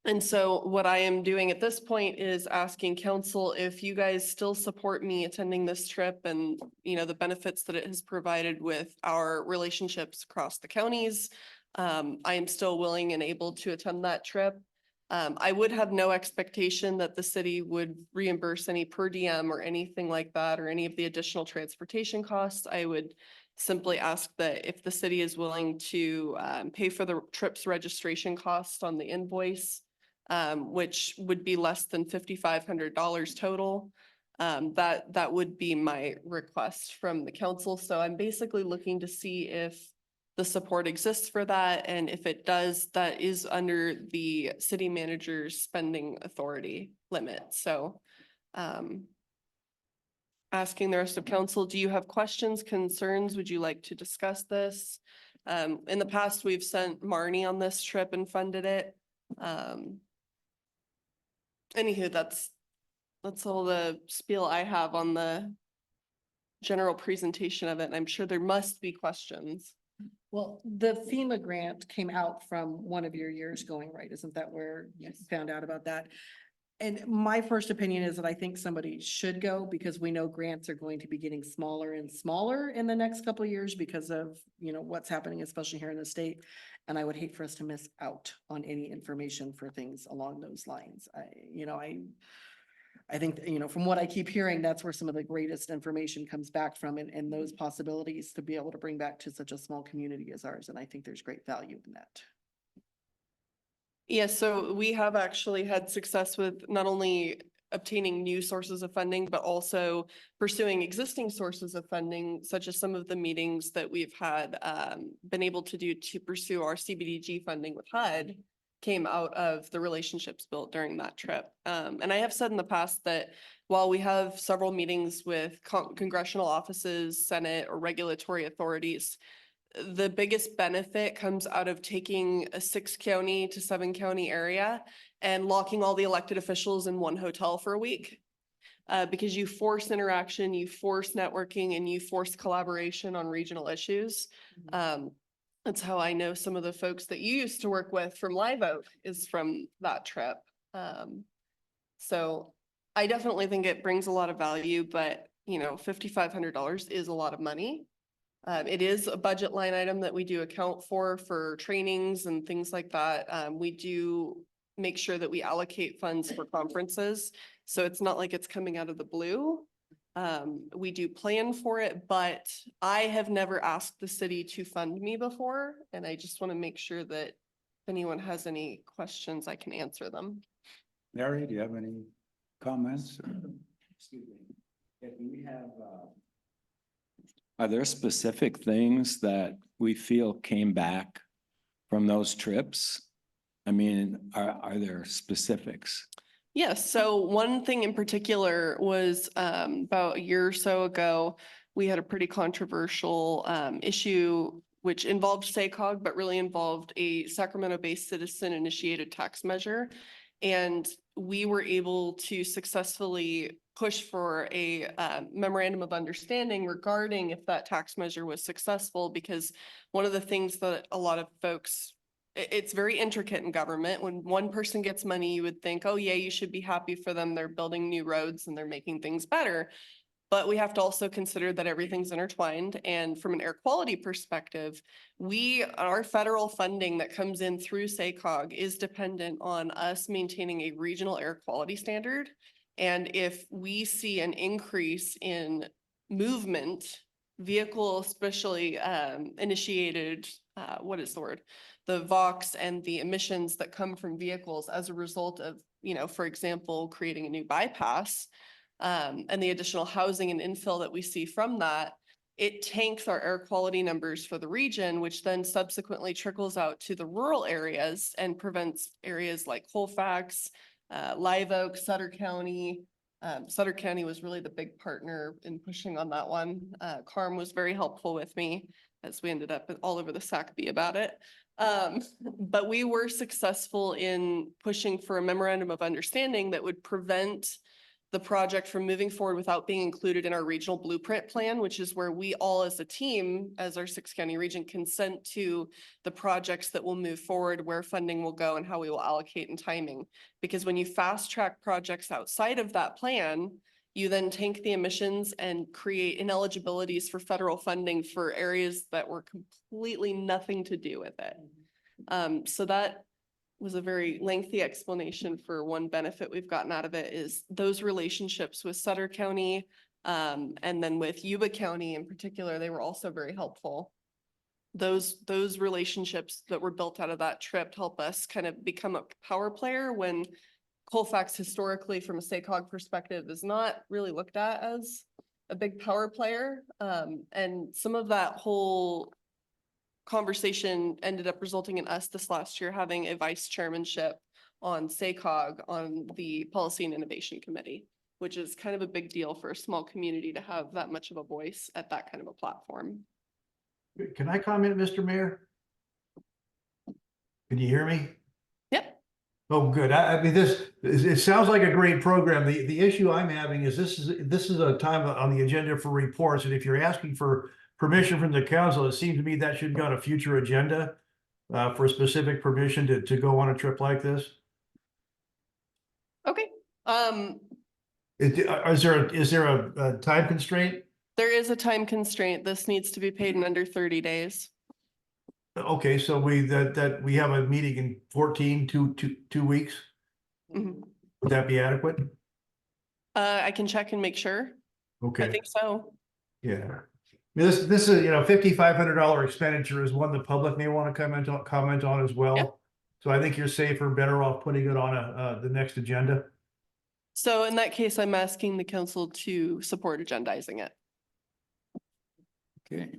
And so what I am doing at this point is asking council if you guys still support me attending this trip and, the benefits that it has provided with our relationships across the counties. I am still willing and able to attend that trip. I would have no expectation that the city would reimburse any per diem or anything like that, or any of the additional transportation costs. I would simply ask that if the city is willing to pay for the trip's registration cost on the invoice, which would be less than $5,500 total, that would be my request from the council. So I'm basically looking to see if the support exists for that. And if it does, that is under the city manager's spending authority limit. So asking the rest of council, do you have questions, concerns? Would you like to discuss this? In the past, we've sent Marnie on this trip and funded it. Anywho, that's all the spiel I have on the general presentation of it. And I'm sure there must be questions. Well, the FEMA grant came out from one of your years going, right? Isn't that where you found out about that? And my first opinion is that I think somebody should go because we know grants are going to be getting smaller and smaller in the next couple of years because of, what's happening, especially here in the state. And I would hate for us to miss out on any information for things along those lines. I think, from what I keep hearing, that's where some of the greatest information comes back from and those possibilities to be able to bring back to such a small community as ours. And I think there's great value in that. Yeah, so we have actually had success with not only obtaining new sources of funding, but also pursuing existing sources of funding, such as some of the meetings that we've had been able to do to pursue our CBDG funding with HUD came out of the relationships built during that trip. And I have said in the past that while we have several meetings with congressional offices, Senate, or regulatory authorities, the biggest benefit comes out of taking a 6-county to 7-county area and locking all the elected officials in one hotel for a week. Because you force interaction, you force networking, and you force collaboration on regional issues. That's how I know some of the folks that you used to work with from Live Oak is from that trip. So I definitely think it brings a lot of value, but you know, $5,500 is a lot of money. It is a budget line item that we do account for trainings and things like that. We do make sure that we allocate funds for conferences. So it's not like it's coming out of the blue. We do plan for it, but I have never asked the city to fund me before. And I just want to make sure that if anyone has any questions, I can answer them. Larry, do you have any comments? Excuse me. If we have, Are there specific things that we feel came back from those trips? I mean, are there specifics? Yes, so one thing in particular was about a year or so ago, we had a pretty controversial issue which involved SACOG, but really involved a Sacramento-based citizen-initiated tax measure. And we were able to successfully push for a memorandum of understanding regarding if that tax measure was successful, because one of the things that a lot of folks, it's very intricate in government. When one person gets money, you would think, oh yeah, you should be happy for them. They're building new roads and they're making things better. But we have to also consider that everything's intertwined. And from an air quality perspective, our federal funding that comes in through SACOG is dependent on us maintaining a regional air quality standard. And if we see an increase in movement, vehicle especially initiated, what is the word? The VOX and the emissions that come from vehicles as a result of, you know, for example, creating a new bypass, and the additional housing and infill that we see from that, it tanks our air quality numbers for the region, which then subsequently trickles out to the rural areas and prevents areas like Colfax, Live Oak, Sutter County. Sutter County was really the big partner in pushing on that one. Carm was very helpful with me as we ended up all over the SACB about it. But we were successful in pushing for a memorandum of understanding that would prevent the project from moving forward without being included in our regional blueprint plan, which is where we all as a team, as our 6-county region, consent to the projects that will move forward, where funding will go and how we will allocate and timing. Because when you fast track projects outside of that plan, you then tank the emissions and create ineligibilities for federal funding for areas that were completely nothing to do with it. So that was a very lengthy explanation for one benefit we've gotten out of it is those relationships with Sutter County, and then with Yuba County in particular, they were also very helpful. Those relationships that were built out of that trip help us kind of become a power player when Colfax historically from a SACOG perspective is not really looked at as a big power player. And some of that whole conversation ended up resulting in us this last year having a vice chairmanship on SACOG on the Policy and Innovation Committee, which is kind of a big deal for a small community to have that much of a voice at that kind of a platform. Can I comment, Mr. Mayor? Can you hear me? Yep. Oh, good. I mean, it sounds like a great program. The issue I'm having is this is a time on the agenda for reports. And if you're asking for permission from the council, it seems to me that should go on a future agenda for specific permission to go on a trip like this. Okay. Is there a time constraint? There is a time constraint. This needs to be paid in under 30 days. Okay, so we have a meeting in 2 weeks. Mm-hmm. Would that be adequate? I can check and make sure. Okay. I think so. Yeah. I mean, this is, $5,500 expenditure is one the public may want to comment on as well. Yep. So I think you're safer, better off putting it on the next agenda. So in that case, I'm asking the council to support agendizing it. Okay.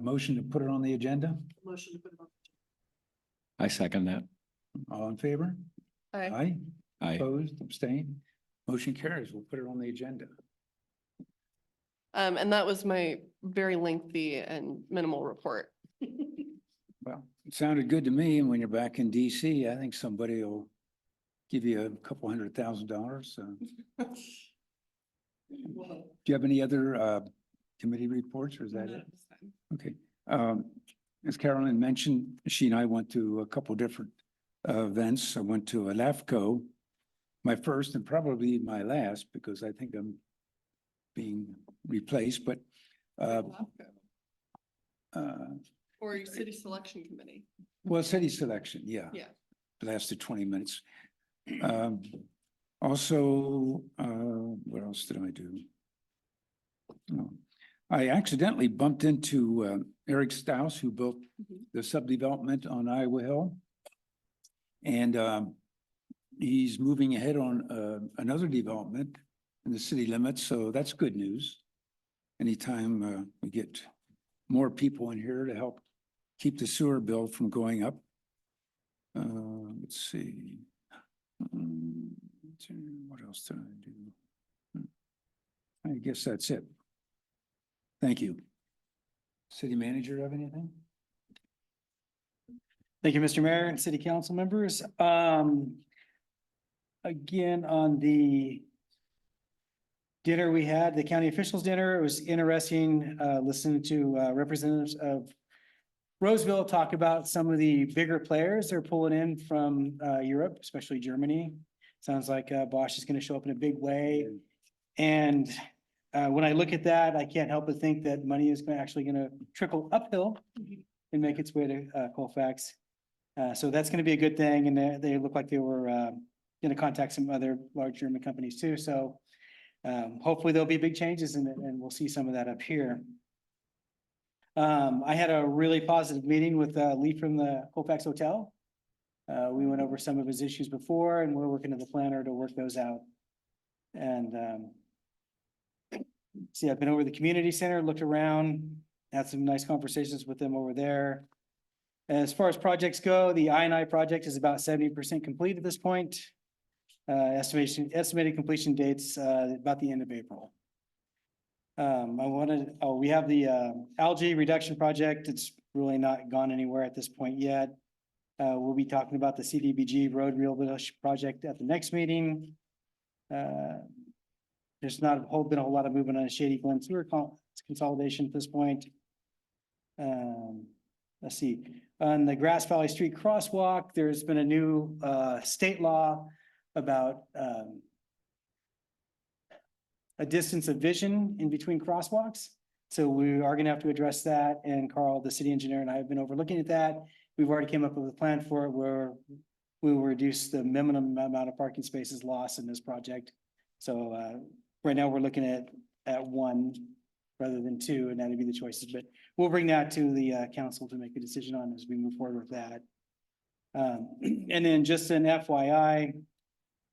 Motion to put it on the agenda? Motion to put it on. I second that. All in favor? Aye. Aye. Opposed, abstained? Motion carries. We'll put it on the agenda. And that was my very lengthy and minimal report. Well, it sounded good to me. And when you're back in DC, I think somebody will give you a couple $100,000. So. Do you have any other committee reports or is that it? Okay. As Carolyn mentioned, she and I went to a couple different events. I went to a LAFCO, my first and probably my last, because I think I'm being replaced, but Or your city selection committee. well, city selection, yeah. Yeah. Lasted 20 minutes. Also, what else did I do? Oh, I accidentally bumped into Eric Staus, who built the subdevelopment on Iowa Hill. And he's moving ahead on another development in the city limits, so that's good news. Anytime we get more people in here to help keep the sewer bill from going up. Let's see. What else did I do? I guess that's it. Thank you. City manager, have anything? Thank you, Mr. Mayor and city council members. Again, on the dinner we had, the county officials dinner, it was interesting, listening to representatives of Roseville talk about some of the bigger players they're pulling in from Europe, especially Germany. Sounds like Bosch is going to show up in a big way. And when I look at that, I can't help but think that money is actually going to trickle uphill and make its way to Colfax. So that's going to be a good thing. And they look like they were going to contact some other large German companies too. So hopefully there'll be big changes and we'll see some of that up here. I had a really positive meeting with Lee from the Colfax Hotel. We went over some of his issues before and we're working with the planner to work those out. And see, I've been over the community center, looked around, had some nice conversations with them over there. As far as projects go, the I&I project is about 70% complete at this point. Estimated completion dates about the end of April. We have the algae reduction project. It's really not gone anywhere at this point yet. We'll be talking about the CDBG road rehabilitation project at the next meeting. There's not been a whole lot of movement on the Shady Glen sewer consolidation at this point. Let's see, on the Grass Valley Street crosswalk, there's been a new state law about a distance of vision in between crosswalks. So we are gonna have to address that, and Carl, the city engineer, and I have been over looking at that. We've already came up with a plan for it where we will reduce the minimum amount of parking spaces lost in this project. So right now we're looking at one rather than two, and that'd be the choices, but we'll bring that to the council to make a decision on as we move forward with that. And then just an FYI,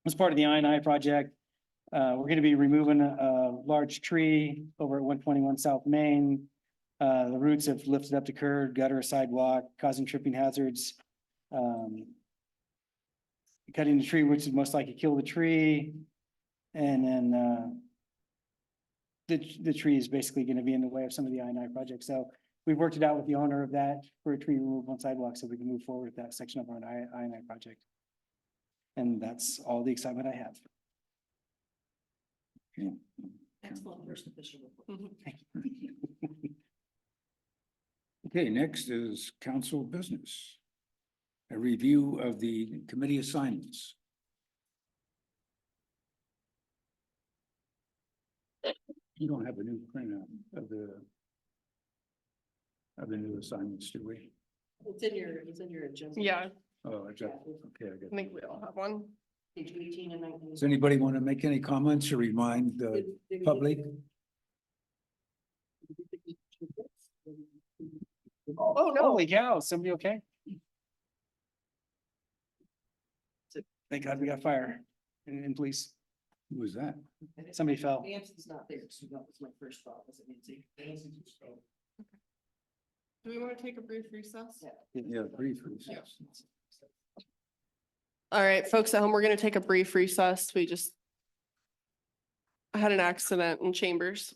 as part of the I&I project, we're gonna be removing a large tree over at 121 South Main. The roots have lifted up the curb, gutter, sidewalk, causing tripping hazards. Cutting the tree, which would most likely kill the tree. And then the tree is basically going to be in the way of some of the I&I projects. So we've worked it out with the owner of that for a tree removal on sidewalk so we can move forward with that section of our I&I project. And that's all the excitement I have. Okay. Excellent first official report. Thank you. Okay, next is council business. A review of the committee assignments. You don't have a new printout of the new assignments, do we? It's in your agenda. Yeah, Oh, I got, okay, I got. I think we all have one. Page 18 and 19. Does anybody want to make any comments or remind the public? Oh, no. Holy cow, somebody okay? Thank God we got fire and police. Who was that? Somebody fell. Nancy's not there, so that was my first thought, was it Nancy? Do we want to take a brief recess? Yeah. Yeah, brief recess. All right, folks at home, we're gonna take a brief recess. I had an accident in Chambers.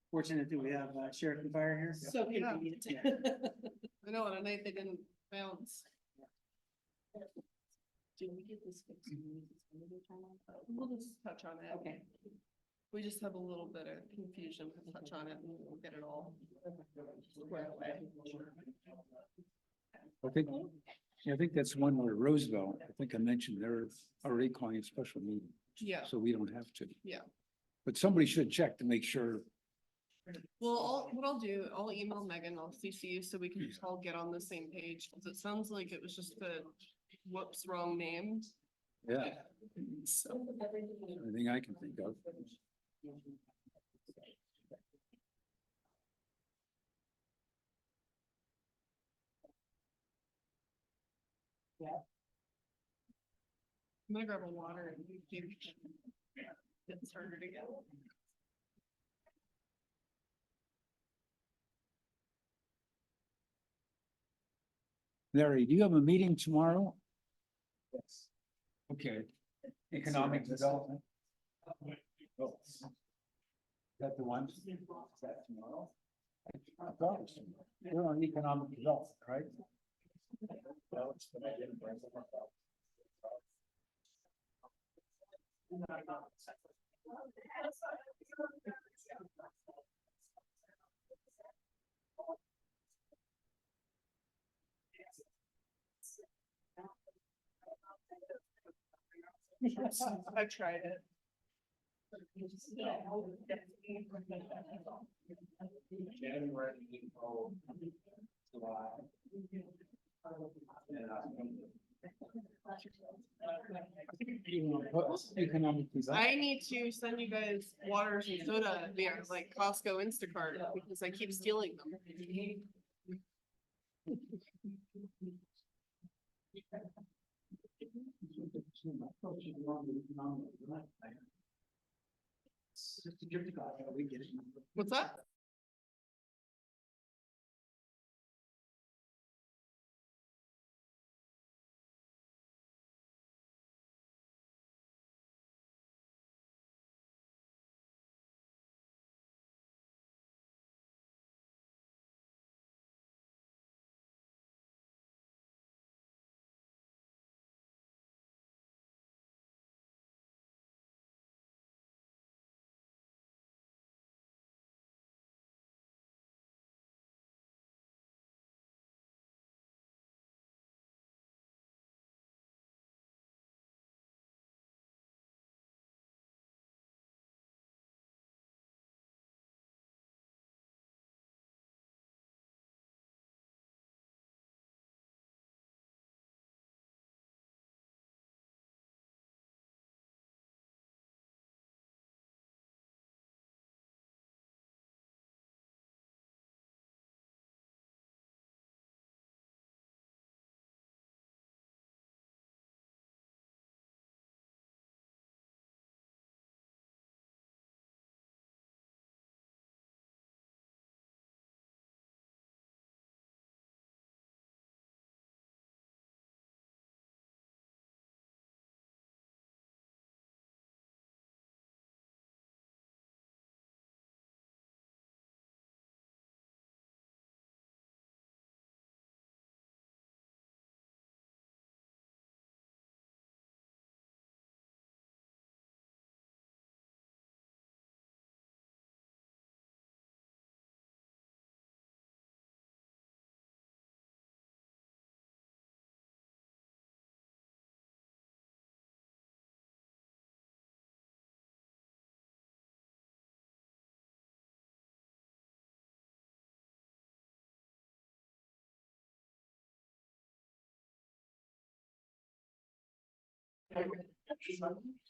Fortunate that we have Sheriff and Fire here. So convenient. I know, on a night they didn't bounce. Did we get this fixed? We'll just touch on it. Okay. We just have a little bit of confusion. We'll touch on it and we'll get it all squared away. I think that's one where Roosevelt, I think I mentioned, they're already calling a special meeting, Yeah, so we don't have to. yeah. But somebody should check to make sure. Well, what I'll do, I'll email Megan, I'll CC you so we can just all get on the same page, because it sounds like it was just the whoops, wrong name. Yeah. So. Anything I can think of. I'm gonna grab a water and get started again. Larry, do you have a meeting tomorrow? Yes. Okay. Economic development. Oh. Is that the one? Is that tomorrow? I thought it was tomorrow. We're on economic development, right? I've tried it. Economic development. I need to send you guys waters and soda via like Costco Instacart because I keep stealing them. What's that?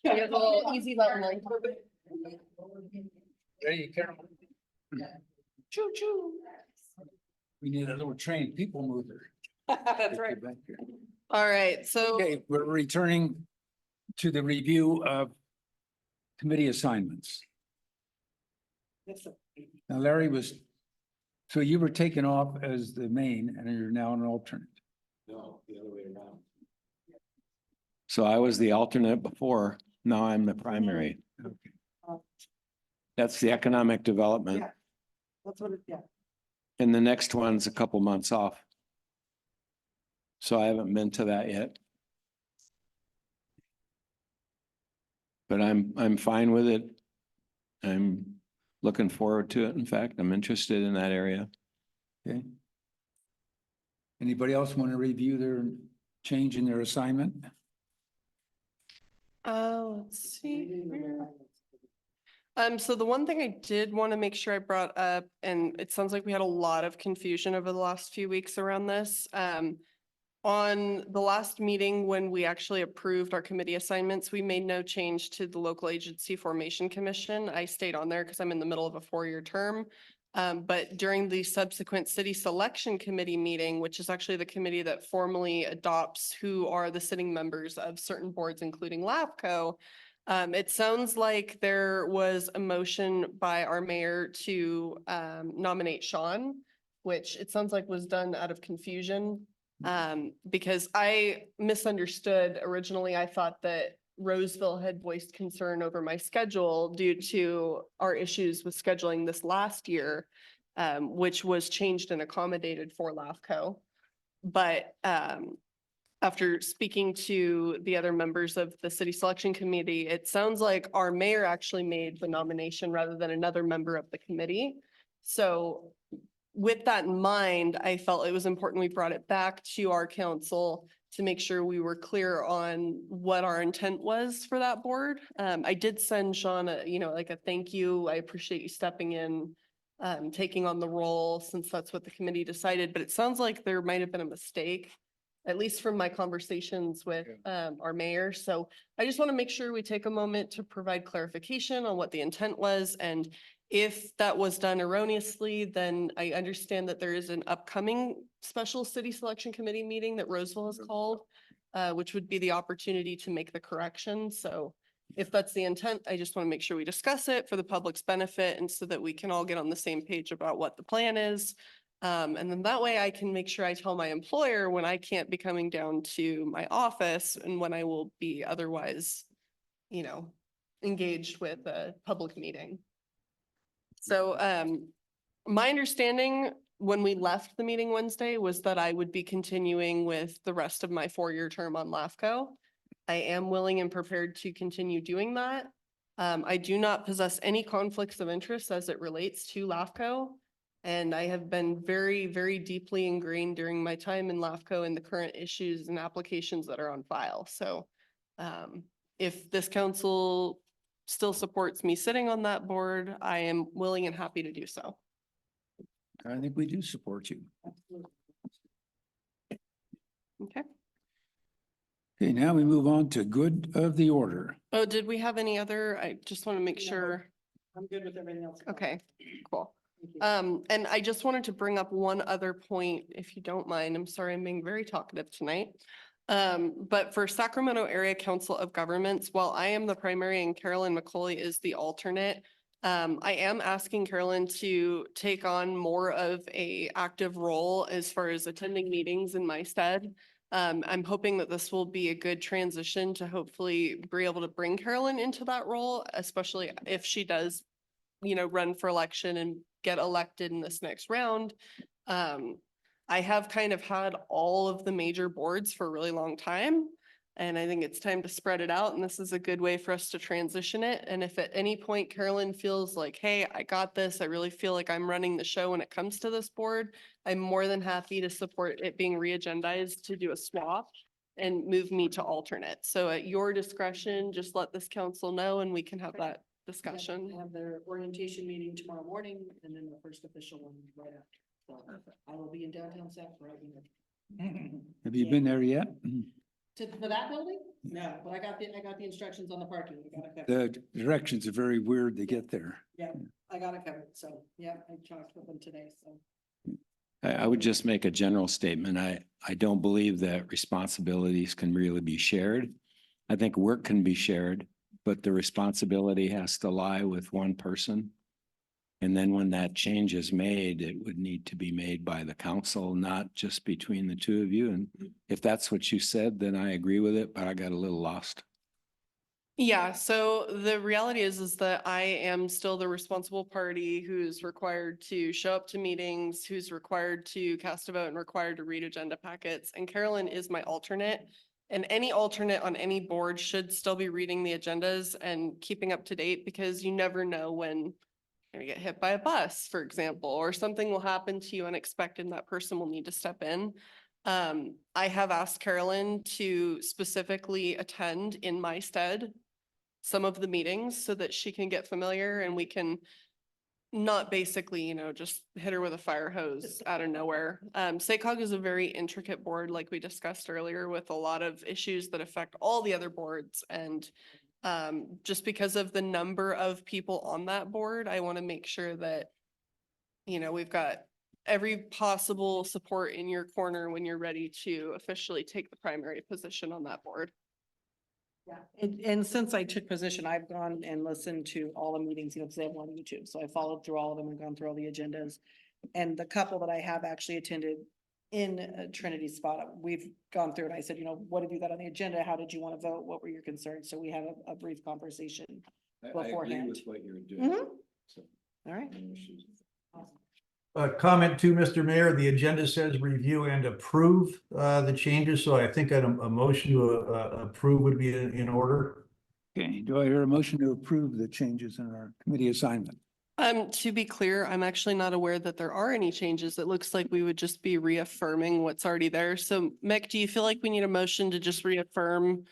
You have a little easy button like. Hey, Carol. Choo choo. We need a little trained people mover. That's right. All right, so. Okay, we're returning to the review of committee assignments. Now Larry was, so you were taken off as the main and you're now an alternate. No, the other way around. So I was the alternate before, now I'm the primary. Okay. That's the economic development. Yeah. That's what it, yeah. And the next one's a couple months off. So I haven't been to that yet. But I'm fine with it. I'm looking forward to it. In fact, I'm interested in that area. Okay. Anybody else want to review their change in their assignment? Let's see here. So the one thing I did want to make sure I brought up, and it sounds like we had a lot of confusion over the last few weeks around this. On the last meeting, when we actually approved our committee assignments, we made no change to the local agency formation commission. I stayed on there because I'm in the middle of a 4-year term. But during the subsequent city selection committee meeting, which is actually the committee that formally adopts who are the sitting members of certain boards, including LAFCO, it sounds like there was a motion by our mayor to nominate Sean, which it sounds like was done out of confusion. Because I misunderstood originally. I thought that Roseville had voiced concern over my schedule due to our issues with scheduling this last year, which was changed and accommodated for LAFCO. But after speaking to the other members of the city selection committee, it sounds like our mayor actually made the nomination rather than another member of the committee. So with that in mind, I felt it was important we brought it back to our council to make sure we were clear on what our intent was for that board. I did send Sean a thank you. I appreciate you stepping in, taking on the role since that's what the committee decided, but it sounds like there might have been a mistake, at least from my conversations with our mayor. So I just want to make sure we take a moment to provide clarification on what the intent was. And if that was done erroneously, then I understand that there is an upcoming special city selection committee meeting that Roseville has called, which would be the opportunity to make the correction. So if that's the intent, I just want to make sure we discuss it for the public's benefit and so that we can all get on the same page about what the plan is. And then that way I can make sure I tell my employer when I can't be coming down to my office and when I will be otherwise, engaged with a public meeting. So my understanding when we left the meeting Wednesday was that I would be continuing with the rest of my 4-year term on LAFCO. I am willing and prepared to continue doing that. I do not possess any conflicts of interest as it relates to LAFCO. And I have been very, very deeply ingrained during my time in LAFCO in the current issues and applications that are on file. So if this council still supports me sitting on that board, I am willing and happy to do so. I think we do support you. Okay. Okay, now we move on to good of the order. Oh, did we have any other? I just want to make sure. I'm good with everything else. Okay, cool. Thank you. And I just wanted to bring up one other point, if you don't mind. I'm sorry, I'm being very talkative tonight. But for Sacramento Area Council of Governments, while I am the primary and Carolyn McCauley is the alternate, I am asking Carolyn to take on more of a active role as far as attending meetings in my stead. I'm hoping that this will be a good transition to hopefully be able to bring Carolyn into that role, especially if she does, run for election and get elected in this next round. I have kind of had all of the major boards for a really long time. And I think it's time to spread it out. And this is a good way for us to transition it. And if at any point Carolyn feels like, hey, I got this, I really feel like I'm running the show when it comes to this board, I'm more than happy to support it being re-agendized to do a swap and move me to alternate. So at your discretion, just let this council know and we can have that discussion. Have their orientation meeting tomorrow morning and then the first official one right after. So I will be in downtown Safford. Have you been there yet? For that building? No, but I got the instructions on the parking. I got it covered. The directions are very weird to get there. Yeah, I got it covered. So, yeah, I talked with them today, so. I would just make a general statement. I don't believe that responsibilities can really be shared. I think work can be shared, but the responsibility has to lie with one person. And then when that change is made, it would need to be made by the council, not just between the two of you. And if that's what you said, then I agree with it, but I got a little lost. Yeah, so the reality is that I am still the responsible party who's required to show up to meetings, who's required to cast a vote and required to read agenda packets. And Carolyn is my alternate. And any alternate on any board should still be reading the agendas and keeping up to date, because you never know when you're gonna get hit by a bus, for example, or something will happen to you unexpected and that person will need to step in. I have asked Carolyn to specifically attend in my stead some of the meetings so that she can get familiar and we can not basically, just hit her with a fire hose out of nowhere. SACOG is a very intricate board, like we discussed earlier, with a lot of issues that affect all the other boards. And just because of the number of people on that board, I want to make sure that, we've got every possible support in your corner when you're ready to officially take the primary position on that board. Yeah, and since I took position, I've gone and listened to all the meetings, because they have one on YouTube. So I followed through all of them and gone through all the agendas. And the couple that I have actually attended in Trinity's spot, we've gone through and I said, what have you got on the agenda? How did you want to vote? What were your concerns? So we had a brief conversation I agree beforehand. with what you're doing. Mhm. So, All right. no issues. Comment to Mr. Mayor, the agenda says review and approve the changes, so I think a motion to approve would be in order. Okay, do I hear a motion to approve the changes in our committee assignment? To be clear, I'm actually not aware that there are any changes. It looks like we would just be reaffirming what's already there. So Mick, do you feel like we need a motion to just reaffirm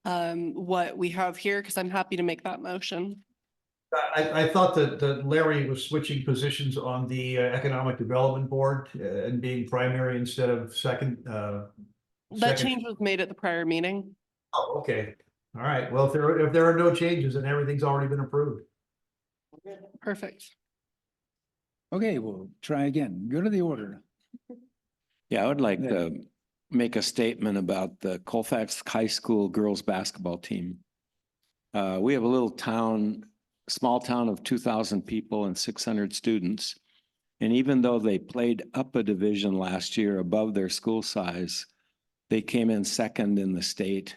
what we have here? Because I'm happy to make that motion. I thought that Larry was switching positions on the Economic Development Board and being primary instead of second. That second. change was made at the prior meeting. Oh, okay. All right. Well, if there are no changes, then everything's already been approved. Perfect. Okay, we'll try again. Go to the order. Yeah, I would like Yeah. to make a statement about the Colfax High School girls basketball team. We have a little town, small town of 2,000 people and 600 students. And even though they played up a division last year above their school size, they came in second in the state.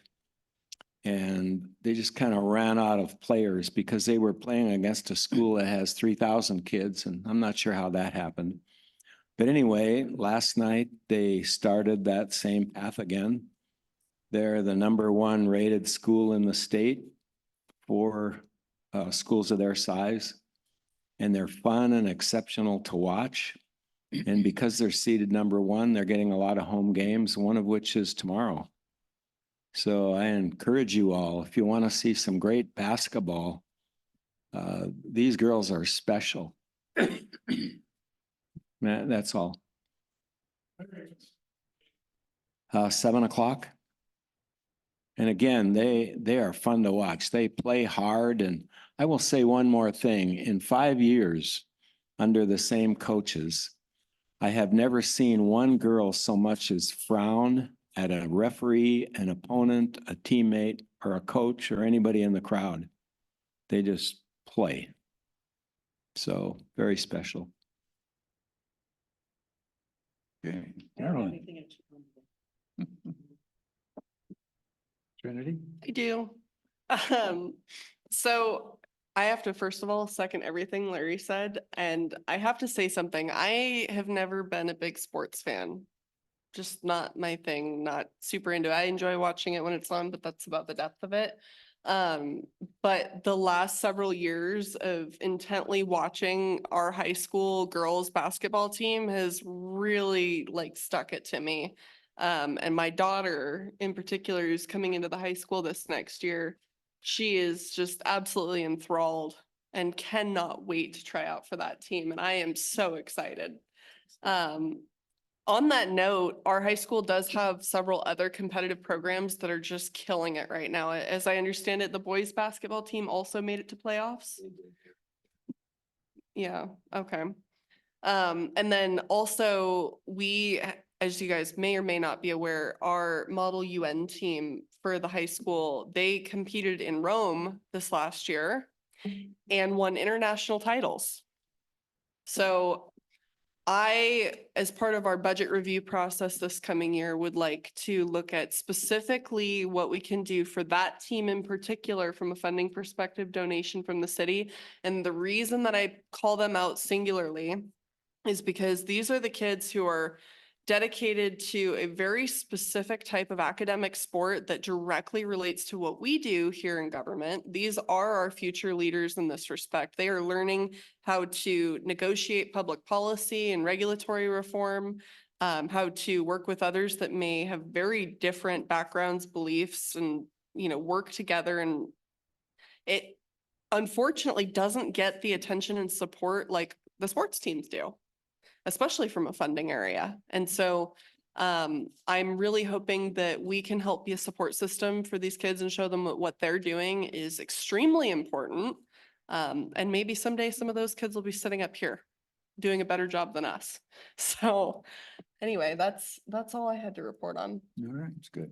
And they just kind of ran out of players because they were playing against a school that has 3,000 kids. And I'm not sure how that happened. But anyway, last night they started that same path again. They're the #1 rated school in the state for schools of their size. And they're fun and exceptional to watch. And because they're seated #1, they're getting a lot of home games, one of which is tomorrow. So I encourage you all, if you want to see some great basketball, these girls are special. That's all. 7 o'clock. And again, they are fun to watch. They play hard. And I will say one more thing. In 5 years under the same coaches, I have never seen one girl so much as frown at a referee, an opponent, a teammate, or a coach, or anybody in the crowd. They just play. So very special. Okay, Carolyn. Trinity? I do. So I have to, first of all, second everything Larry said, and I have to say something. I have never been a big sports fan. Just not my thing, not super into it. I enjoy watching it when it's on, but that's about the depth of it. But the last several years of intently watching our high school girls basketball team has really stuck it to me. And my daughter in particular, who's coming into the high school this next year, she is just absolutely enthralled and cannot wait to try out for that team. And I am so excited. On that note, our high school does have several other competitive programs that are just killing it right now. As I understand it, the boys basketball team also made it to playoffs. Yeah, okay. And then also we, as you guys may or may not be aware, our Model UN team for the high school, they competed in Rome this last year and won international titles. So I, as part of our budget review process this coming year, would like to look at specifically what we can do for that team in particular from a funding perspective, donation from the city. And the reason that I call them out singularly is because these are the kids who are dedicated to a very specific type of academic sport that directly relates to what we do here in government. These are our future leaders in this respect. They are learning how to negotiate public policy and regulatory reform, how to work with others that may have very different backgrounds, beliefs, and, work together. And it unfortunately doesn't get the attention and support like the sports teams do, especially from a funding area. And so I'm really hoping that we can help be a support system for these kids and show them what they're doing is extremely important. And maybe someday some of those kids will be sitting up here doing a better job than us. So anyway, that's all I had to report on. All right, it's good.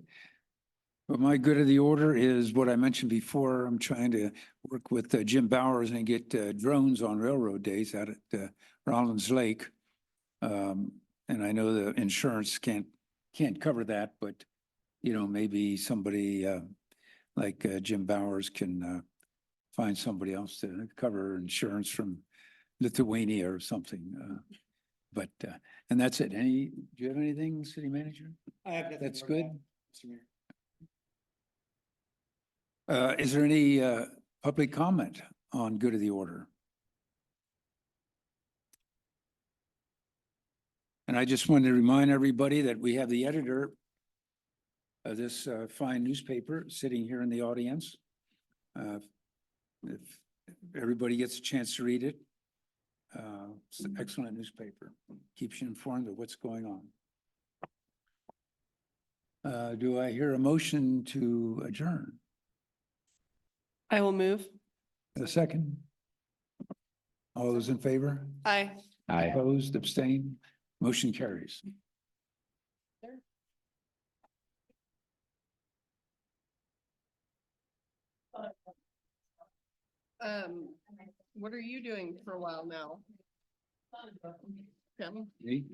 But my good of the order is what I mentioned before. I'm trying to work with Jim Bowers and get drones on railroad days out at Rollins Lake. And I know the insurance can't cover that, but maybe somebody like Jim Bowers can find somebody else to cover insurance from Lithuania or something. And that's it. Do you have anything, city manager? I have nothing That's more to good. add, Mr. Mayor. Is there any public comment on good of the order? And I just wanted to remind everybody that we have the editor of this fine newspaper sitting here in the audience. If everybody gets a chance to read it, it's an excellent newspaper. Keeps you informed of what's going on. Do I hear a motion to adjourn? I will move. A second? All those in favor? Aye. Opposed, abstained, motion carries. What are you doing for a while now? Tim? Me?